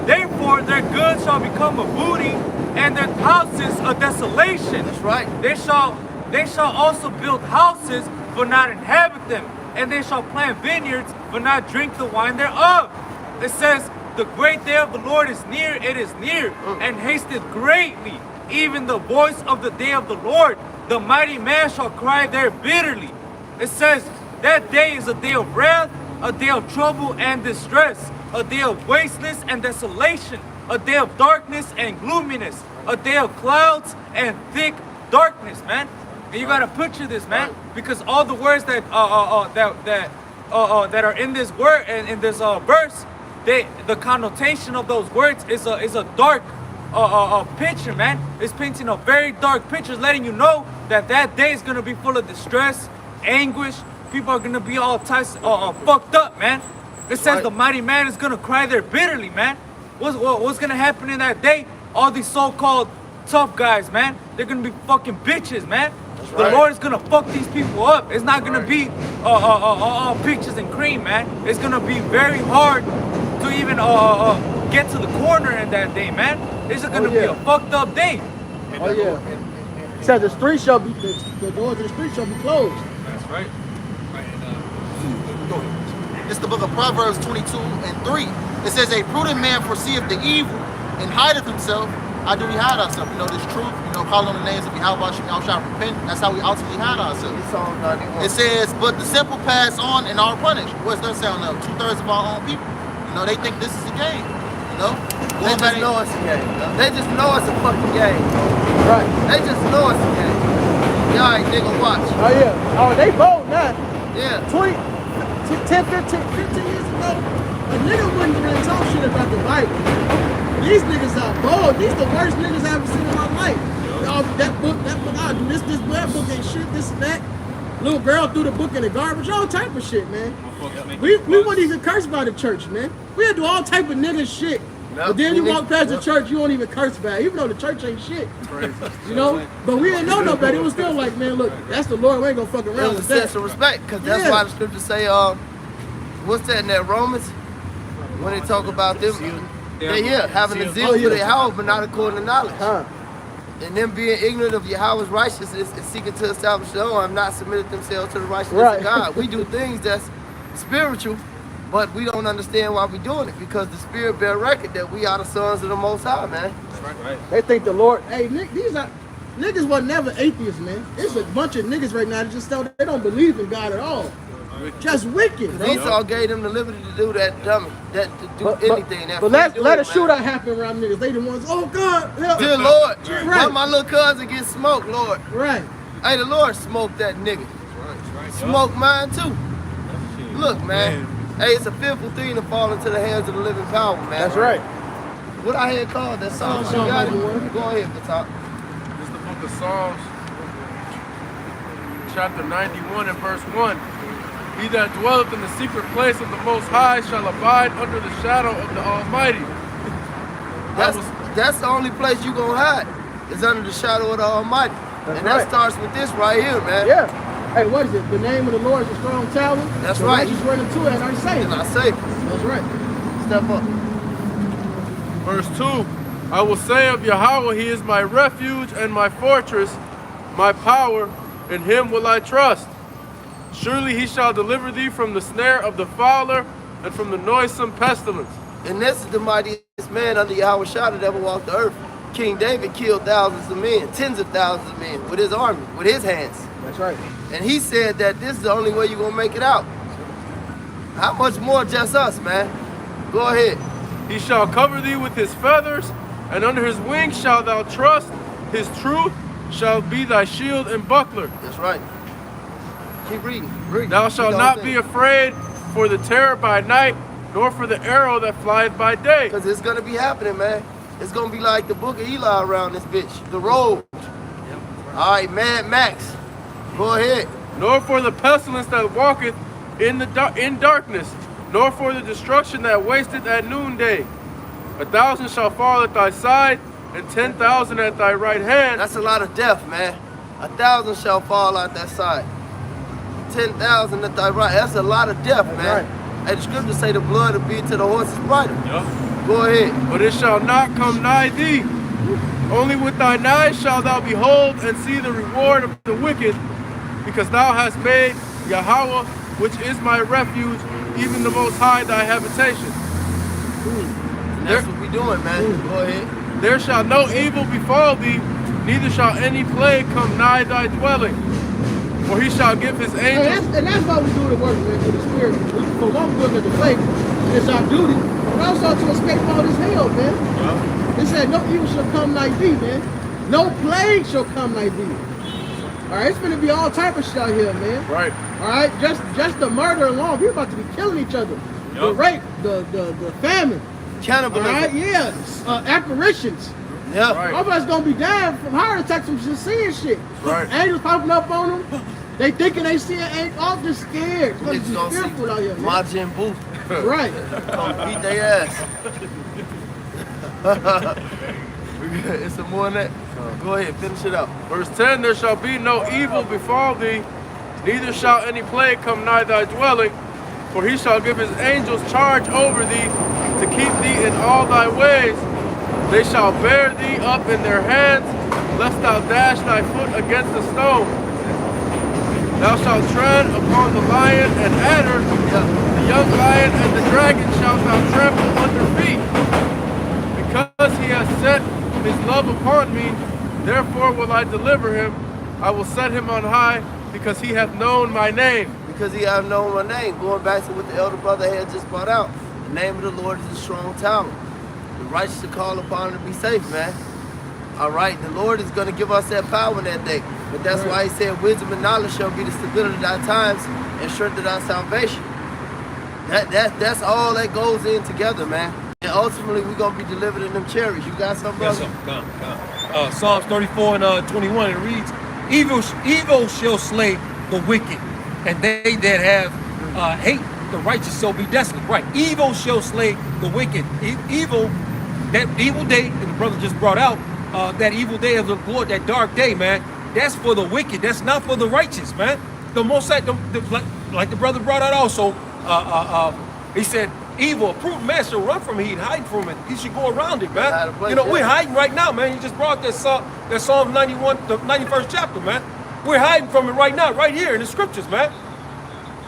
B: Therefore their goods shall become a booty, and their houses a desolation."
K: That's right.
B: They shall also build houses, but not inhabit them, and they shall plant vineyards, but not drink the wine thereof. It says, "The great day of the Lord is near, it is near, and hasteth greatly, even the voice of the day of the Lord. The mighty man shall cry there bitterly." It says, that day is a day of wrath, a day of trouble and distress, a day of wasteness and desolation, a day of darkness and gloominess, a day of clouds and thick darkness, man. And you gotta picture this, man, because all the words that are in this word and in this verse, the connotation of those words is a dark picture, man. It's painting a very dark picture, letting you know that that day is gonna be full of distress, anguish. People are gonna be all types fucked up, man. It says the mighty man is gonna cry there bitterly, man. What's gonna happen in that day? All these so-called tough guys, man, they're gonna be fucking bitches, man. The Lord is gonna fuck these people up. It's not gonna be all pictures and cream, man. It's gonna be very hard to even get to the corner in that day, man. It's gonna be a fucked up day.
D: Oh yeah. It says the doors of the street shall be closed.
B: That's right.
G: It's the book of Proverbs 22:3. It says, "A prudent man foreseeth the evil and hideth himself. How do we hide ourselves? You know, this truth, you know, calling on the names of Yahweh, shall repent. That's how we ultimately hide ourselves." It says, "But the simple pass on and are punished." What's that sound of? 2/3 of our own people. You know, they think this is a game. You know?
K: They just know it's a game. They just know it's a fucking game.
D: Right.
K: They just know it's a game. Y'all ain't nigga watch.
D: Oh yeah. Oh, they bold now.
K: Yeah.
D: 15 years ago, a nigga wouldn't really talk shit about the Bible. These niggas are bold. These the worst niggas I've ever seen in my life. Oh, that book, I do this, that book ain't shit, this and that. Little girl threw the book in the garbage, all type of shit, man. We weren't even cursed by the church, man. We had to do all type of nigga shit But then you walk past the church, you don't even curse back, even though the church ain't shit. You know? But we didn't know no better. It was still like, man, look, that's the Lord. We ain't gonna fuck around
K: There's a
D: with that.
K: sense of respect, because that's why the scriptures say, what's that in that Romans? When they talk about them, having a zeal for their house, but not according to knowledge. And them being ignorant of Yahweh's righteousness and seeking to establish their own, have not submitted themselves to the righteousness of God. We do things that's spiritual, but we don't understand why we're doing it, because the Spirit bear record that we are the sons of the Most High, man.
D: They think the Lord, hey, these are, niggas was never atheists, man. It's a bunch of niggas right now that just tell they don't believe in God at all. Just wicked, bro.
K: Esau gave them the liberty to do that dummy, to do anything.
D: But let a shootout happen around niggas. They the ones, oh God, help.
K: Dear Lord,
D: Right.
K: why my little cousin get smoked, Lord?
D: Right.
K: Hey, the Lord smoked that nigga. Smoke mine too. Look, man. Hey, it's a fearful thing to fall into the hands of the living power, man.
D: That's right.
K: What I had called that song? You got it? Go ahead, Batak.
H: This is the book of Psalms, chapter 91 and verse 1. He that dwelleth in the secret place of the Most High shall abide under the shadow of the Almighty.
K: That's the only place you gonna hide, is under the shadow of the Almighty. And that starts with this right here, man.
D: Yeah. Hey, what is it? The name of the Lord is a strong tower.
K: That's
D: the
K: right.
D: Righteous running to it and are safe.
K: And I say,
D: that's right.
K: Step up.
H: Verse 2, I will say of Yahweh, he is my refuge and my fortress, my power, in him will I trust. Surely he shall deliver thee from the snare of the fowler and from the noisome pestilence.
K: And this is the mightiest man under Yahweh Shah that ever walked the earth. King David killed thousands of men, tens of thousands of men with his army, with his hands.
D: That's right.
K: And he said that this is the only way you're gonna make it out. How much more just us, man? Go ahead.
H: He shall cover thee with his feathers, and under his wings shalt thou trust. His truth shall be thy shield and buckler.
K: That's right. Keep reading.
H: Thou shalt not be afraid for the terror by night, nor for the arrow that flieth by day.
K: Because it's gonna be happening, man. It's gonna be like the book of Eli around this bitch. The road. All right, Mad Max. Go ahead.
H: Nor for the pestilence that walketh in darkness, nor for the destruction that wasteth at noonday. 1,000 shall fall at thy side, and 10,000 at thy right hand.
K: That's a lot of death, man. 1,000 shall fall at that side. 10,000 at thy right. That's a lot of death, man. And the scriptures say the blood will be to the horse's bridle. Go ahead.
H: But it shall not come nigh thee. Only with thine eyes shalt thou behold and see the reward of the wicked, because thou hast made Yahweh, which is my refuge, even the Most High thy habitation.
K: And that's what we doing, man. Go ahead.
H: There shall no evil befall thee, neither shall any plague come nigh thy dwelling. For he shall give his angels.
D: And that's why we do the work, man, for the Spirit. For one, we look at the faith, it's our duty, but also to escape all this hell, man. It said, no evil shall come nigh thee, man. No plague shall come nigh thee. All right, it's going to be all type of shit out here, man.
H: Right.
D: All right, just the murder alone, we're about to be killing each other. The rape, the famine.
K: Cannibalism.
D: All right, yeah. Apparitions.
K: Yeah.
D: Right. All of us going to be dying from heart attacks from just seeing shit.
H: Right.
D: Angels popping up on them. They thinking they see it, ain't all just scared. It's
K: Niggas
D: gonna be fearful out here, man.
K: Majin Buu.
D: Right.
K: Beat their ass. It's some more than that. Go ahead, finish it up.
H: Verse 10, there shall be no evil befall thee, neither shall any plague come nigh thy dwelling, for he shall give his angels charge over thee to keep thee in all thy ways. They shall bear thee up in their hands, lest thou dash thy foot against a stone. Thou shalt tread upon the lion and adder, the young lion and the dragon shalt thou trample under feet. Because he has set his love upon me, therefore will I deliver him. I will set him on high, because he hath known my name.
K: Because he hath known my name. Going back to what the elder brother had just brought out. The name of the Lord is a strong tower. The righteous shall call upon him to be safe, man. All right, the Lord is going to give us that power in that day. But that's why he said wisdom and knowledge shall be the stability of our times and strength of our salvation. That's all that goes in together, man. And ultimately, we're going to be delivered in them cherries. You got something, brother?
L: Come. Psalms 34 and 21, it reads, Evil shall slay the wicked, and they that have hate the righteous shall be desolate. Right. Evil shall slay the wicked. Evil that evil day that the brother just brought out, that evil day of the Lord, that dark day, man, that's for the wicked. That's not for the righteous, man. The most like the brother brought out also, he said, evil, a prudent man should run from it and hide from it. He should go around it, man. You know, we're hiding right now, man. You just brought that Psalm 91, the 91st chapter, man. We're hiding from it right now, right here in the scriptures, man.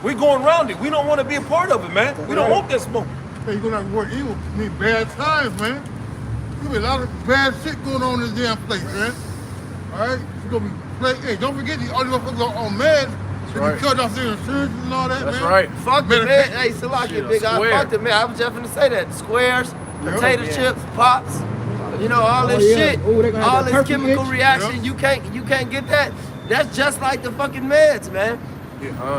L: We're going around it. We don't want to be a part of it, man. We don't want that smoke.
E: Hey, you're gonna have to work evil. I mean, bad times, man. There's gonna be a lot of bad shit going on in this damn place, man. All right? It's gonna be play. Hey, don't forget all these motherfuckers on meds. They be cut off their insurance and all that, man.
K: Fuck the man. Hey, Salaki, big guy. Fuck the man. I was just finna say that. The squares, potato chips, pops, you know, all this shit. All this chemical reaction. You can't get that. That's just like the fucking meds, man.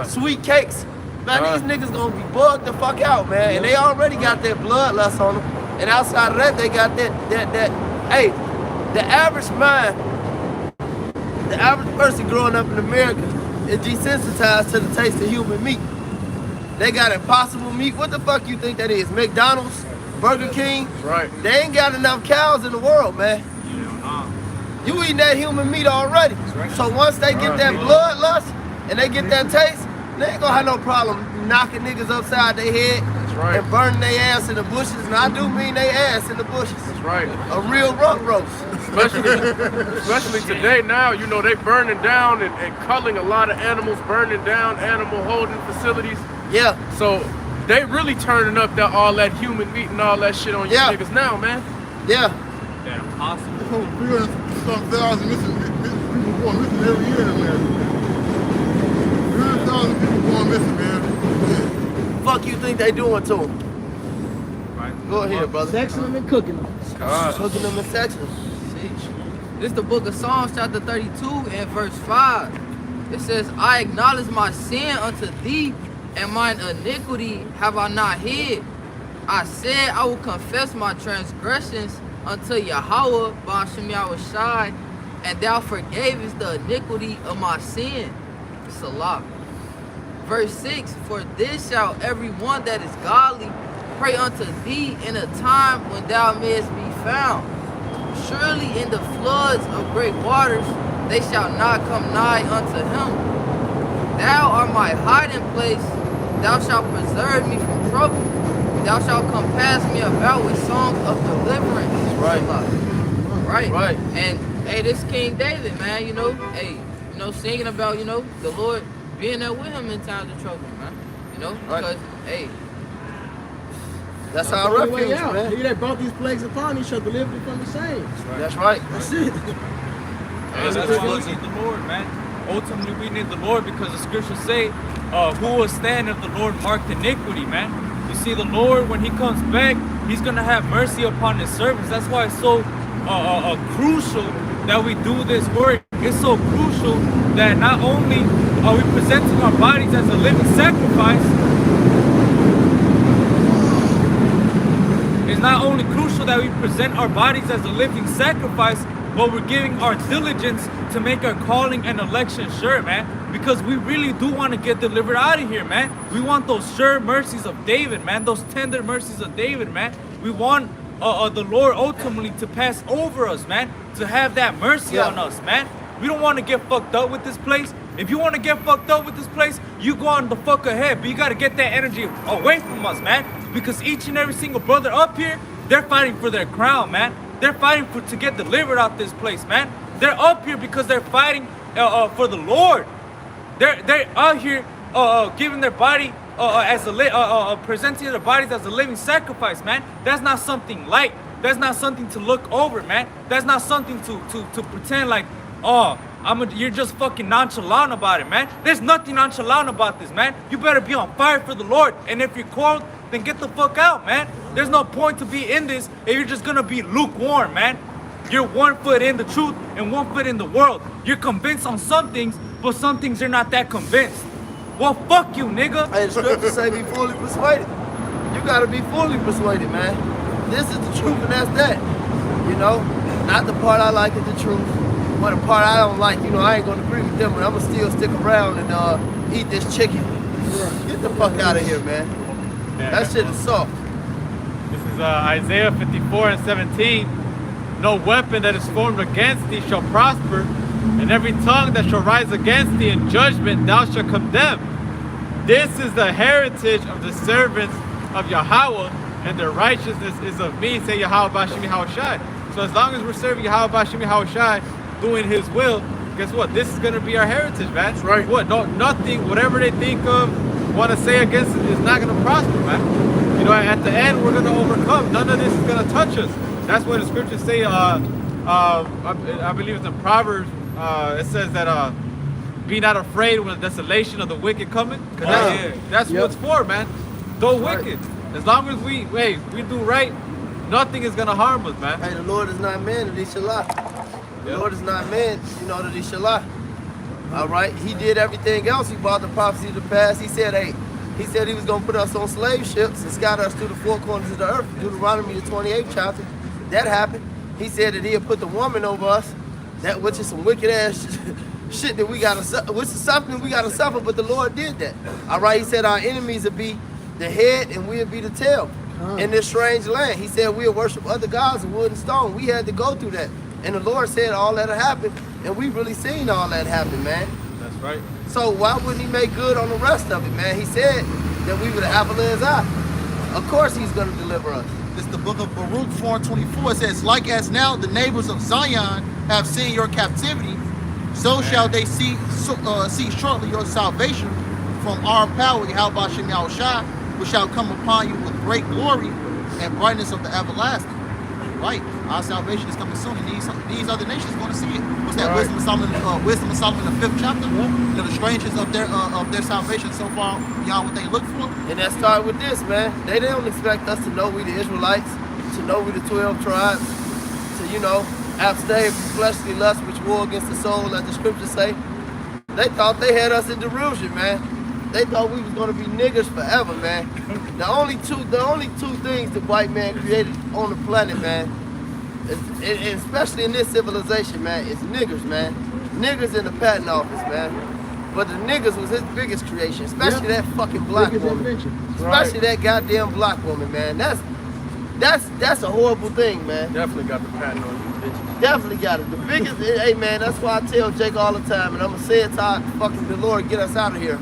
K: Sweet cakes. Man, these niggas gonna be bugged the fuck out, man. And they already got that bloodlust on them. And outside of that, they got that. Hey, the average mind, the average person growing up in America is desensitized to the taste of human meat. They got Impossible meat. What the fuck you think that is? McDonald's? Burger King? Right. They ain't got enough cows in the world, man. You eating that human meat already. So once they get that bloodlust and they get that taste, they ain't gonna have no problem knocking niggas upside their head and burning their ass in the bushes. And I do mean their ass in the bushes. That's right. A real rump roast.
N: Especially today now, you know, they burning down and culling a lot of animals, burning down animal holding facilities.
K: Yeah.
N: So they really turning up all that human meat and all that shit on you niggas now, man.
K: Yeah.
N: Damn, possible.
E: 300,000 people going missing every year in America. 300,000 people going missing, man.
K: Fuck you think they doing to them? Right. Go ahead, brother.
D: Sexing them and cooking them.
K: Cooking them and sexing them.
M: This is the book of Psalms, chapter 32 and verse 5. It says, I acknowledge my sin unto thee, and mine iniquity have I not hid. I said, I will confess my transgressions unto Yahweh, Ba'ashem Yahushai, and thou forgavest the iniquity of my sin. Salah. Verse 6, for this shall every one that is godly pray unto thee in a time when thou mayest be found. Surely in the floods of great waters they shall not come nigh unto him. Thou art my hiding place, thou shalt preserve me from trouble. Thou shalt compass me about with songs of deliverance. Right. And hey, this King David, man, you know, singing about, you know, the Lord being there with him in times of trouble, man. You know, because hey,
K: that's our refuge, man.
D: He that brought these plagues upon you shall deliver you from the same.
K: That's right.
D: That's it.
B: That's why we need the Lord, man. Ultimately, we need the Lord because the scriptures say, who will stand if the Lord marked iniquity, man? You see, the Lord, when he comes back, he's going to have mercy upon his servants. That's why it's so crucial that we do this work. It's so crucial that not only are we presenting our bodies as a living sacrifice, it's not only crucial that we present our bodies as a living sacrifice, but we're giving our diligence to make our calling and election sure, man. Because we really do want to get delivered out of here, man. We want those sure mercies of David, man. Those tender mercies of David, man. We want the Lord ultimately to pass over us, man. To have that mercy on us, man. We don't want to get fucked up with this place. If you want to get fucked up with this place, you go on the fuck ahead. But you got to get that energy away from us, man. Because each and every single brother up here, they're fighting for their crown, man. They're fighting to get delivered out this place, man. They're up here because they're fighting for the Lord. They're out here giving their body as presenting their bodies as a living sacrifice, man. That's not something light. That's not something to look over, man. That's not something to pretend like, you're just fucking nonchalant about it, man. There's nothing nonchalant about this, man. You better be on fire for the Lord. And if you're cold, then get the fuck out, man. There's no point to be in this if you're just gonna be lukewarm, man. You're 1 foot in the truth and 1 foot in the world. You're convinced on some things, but some things you're not that convinced. Well, fuck you, nigga.
K: Hey, the scriptures say be fully persuaded. You gotta be fully persuaded, man. This is the truth and that's that. You know, not the part I like is the truth, but the part I don't like, you know, I ain't gonna agree with them, but I'm gonna still stick around and eat this chicken. Get the fuck out of here, man. That shit is soft.
B: This is
I: is Isaiah 54:17. No weapon that is formed against thee shall prosper, and every tongue that shall rise against thee in judgment thou shalt condemn. This is the heritage of the servants of Yahweh, and their righteousness is of me, say Yahweh Bashim Yahushai. So as long as we're serving Yahweh Bashim Yahushai, doing his will, guess what? This is going to be our heritage, man.
H: That's right.
I: What? No, nothing, whatever they think of, want to say against it is not going to prosper, man. You know, at the end, we're going to overcome. None of this is going to touch us. That's what the scriptures say. I believe it's in Proverbs. It says that be not afraid when the desolation of the wicked cometh. Because that's what it's for, man. Though wicked. As long as we do right, nothing is going to harm us, man.
K: Hey, the Lord is not man that he shall lie. The Lord is not man, that he shall lie. All right? He did everything else. He brought the prophecy to pass. He said he was going to put us on slave ships and scatter us through the four corners of the earth. Deuteronomy, the 28th chapter. That happened. He said that he'll put the woman over us, that which is some wicked ass shit that we gotta, which is something we gotta suffer, but the Lord did that. All right, he said our enemies would be the head and we'll be the tail in this strange land. He said we'll worship other gods of wood and stone. We had to go through that. And the Lord said all that'll happen, and we really seen all that happen, man.
I: That's right.
K: So why wouldn't he make good on the rest of it, man? He said that we were the apple of his eye. Of course he's gonna deliver us.
G: This is the book of Baruch 4:24. It says, like as now the neighbors of Zion have seen your captivity, so shall they see shortly your salvation from our power, Yahweh Bashim Yahushai, which shall come upon you with great glory and brightness of the everlasting. Right, our salvation is coming soon, and these other nations are going to see it. What's that? Wisdom of Solomon, the 5th chapter. You know, the strangeness of their salvation so far beyond what they look for.
K: And that started with this, man. They don't expect us to know we the Israelites, to know we the 12 tribes, to abstain from fleshly lust which war against the soul, as the scriptures say. They thought they had us in delusion, man. They thought we was gonna be niggers forever, man. The only two things the white man created on the planet, man, and especially in this civilization, man, is niggers, man. Niggers in the patent office, man. But the niggers was his biggest creation, especially that fucking black woman. Especially that goddamn black woman, man. That's a horrible thing, man.
N: Definitely got the patent on you, bitch.
K: Definitely got it. The biggest, hey man, that's why I tell Jake all the time, and I'm gonna say it till fucking the Lord get us out of here.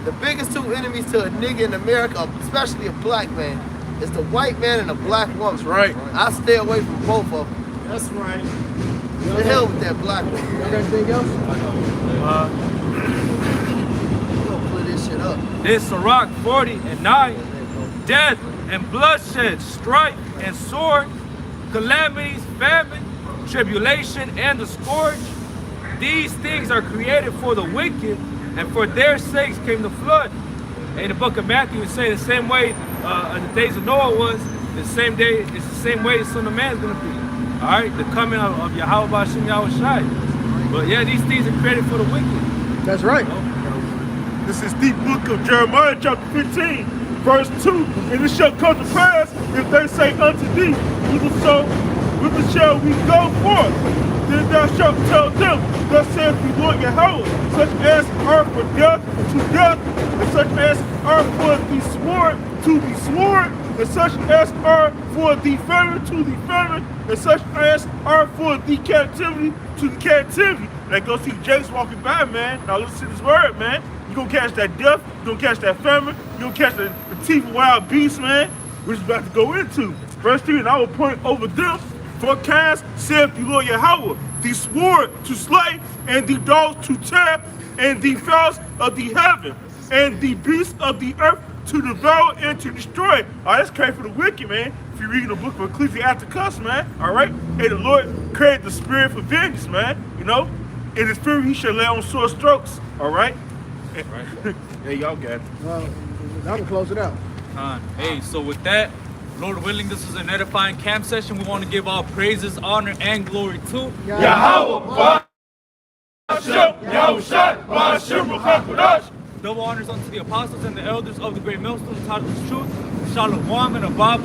K: The biggest two enemies to a nigga in America, especially a black man, is the white man and the black woman. That's
N: right.
K: I stay away from both of them.
D: That's right.
K: The hell with that black woman.
D: You got anything else?
K: We're gonna clear this shit up.
A: This Sirach 40:9, death and bloodshed, strife and sword, calamities, famine, tribulation, and the scourge. These things are created for the wicked, and for their sakes came the flood. In the book of Matthew, it's saying the same way in the days of Noah was, the same day, it's the same way the Son of Man is going to be. All right, the coming of Yahweh Bashim Yahushai. But yeah, these things are created for the wicked.
D: That's right.
H: This is the book of Jeremiah, chapter 15, verse 2. And it shall come to pass if they say unto thee, whither shall we go forth? Then thou shalt tell them, thus saith the Lord Yahweh, such as are for death to death, and such as are for the sword to the sword, and such as are for the famine to the famine, and such as are for the captivity to the captivity. Now go see Jake's walking by, man. Now listen to this word, man. You gonna catch that death, you gonna catch that famine, you gonna catch the teeth of wild beasts, man. We're just about to go into. Verse 3, and I will point over them for cast, saith the Lord Yahweh, the sword to slay, and the dogs to tear, and the fowls of the heaven, and the beasts of the earth to devour and to destroy. All right, that's crazy for the wicked, man. If you read the book of Ecclesiasticus, man, all right? Hey, the Lord created the spirit for vengeance, man, In the spirit, he shall lay on sore strokes, all right? Hey, y'all got it.
D: Well, now we'll close it out.
B: Hey, so with that, Lord willing, this is an edifying camp session. We want to give all praises, honor, and glory to
H: Yahweh.
B: Double honors unto the apostles and the elders of the great millstone, taught us the truth. Shalom and above.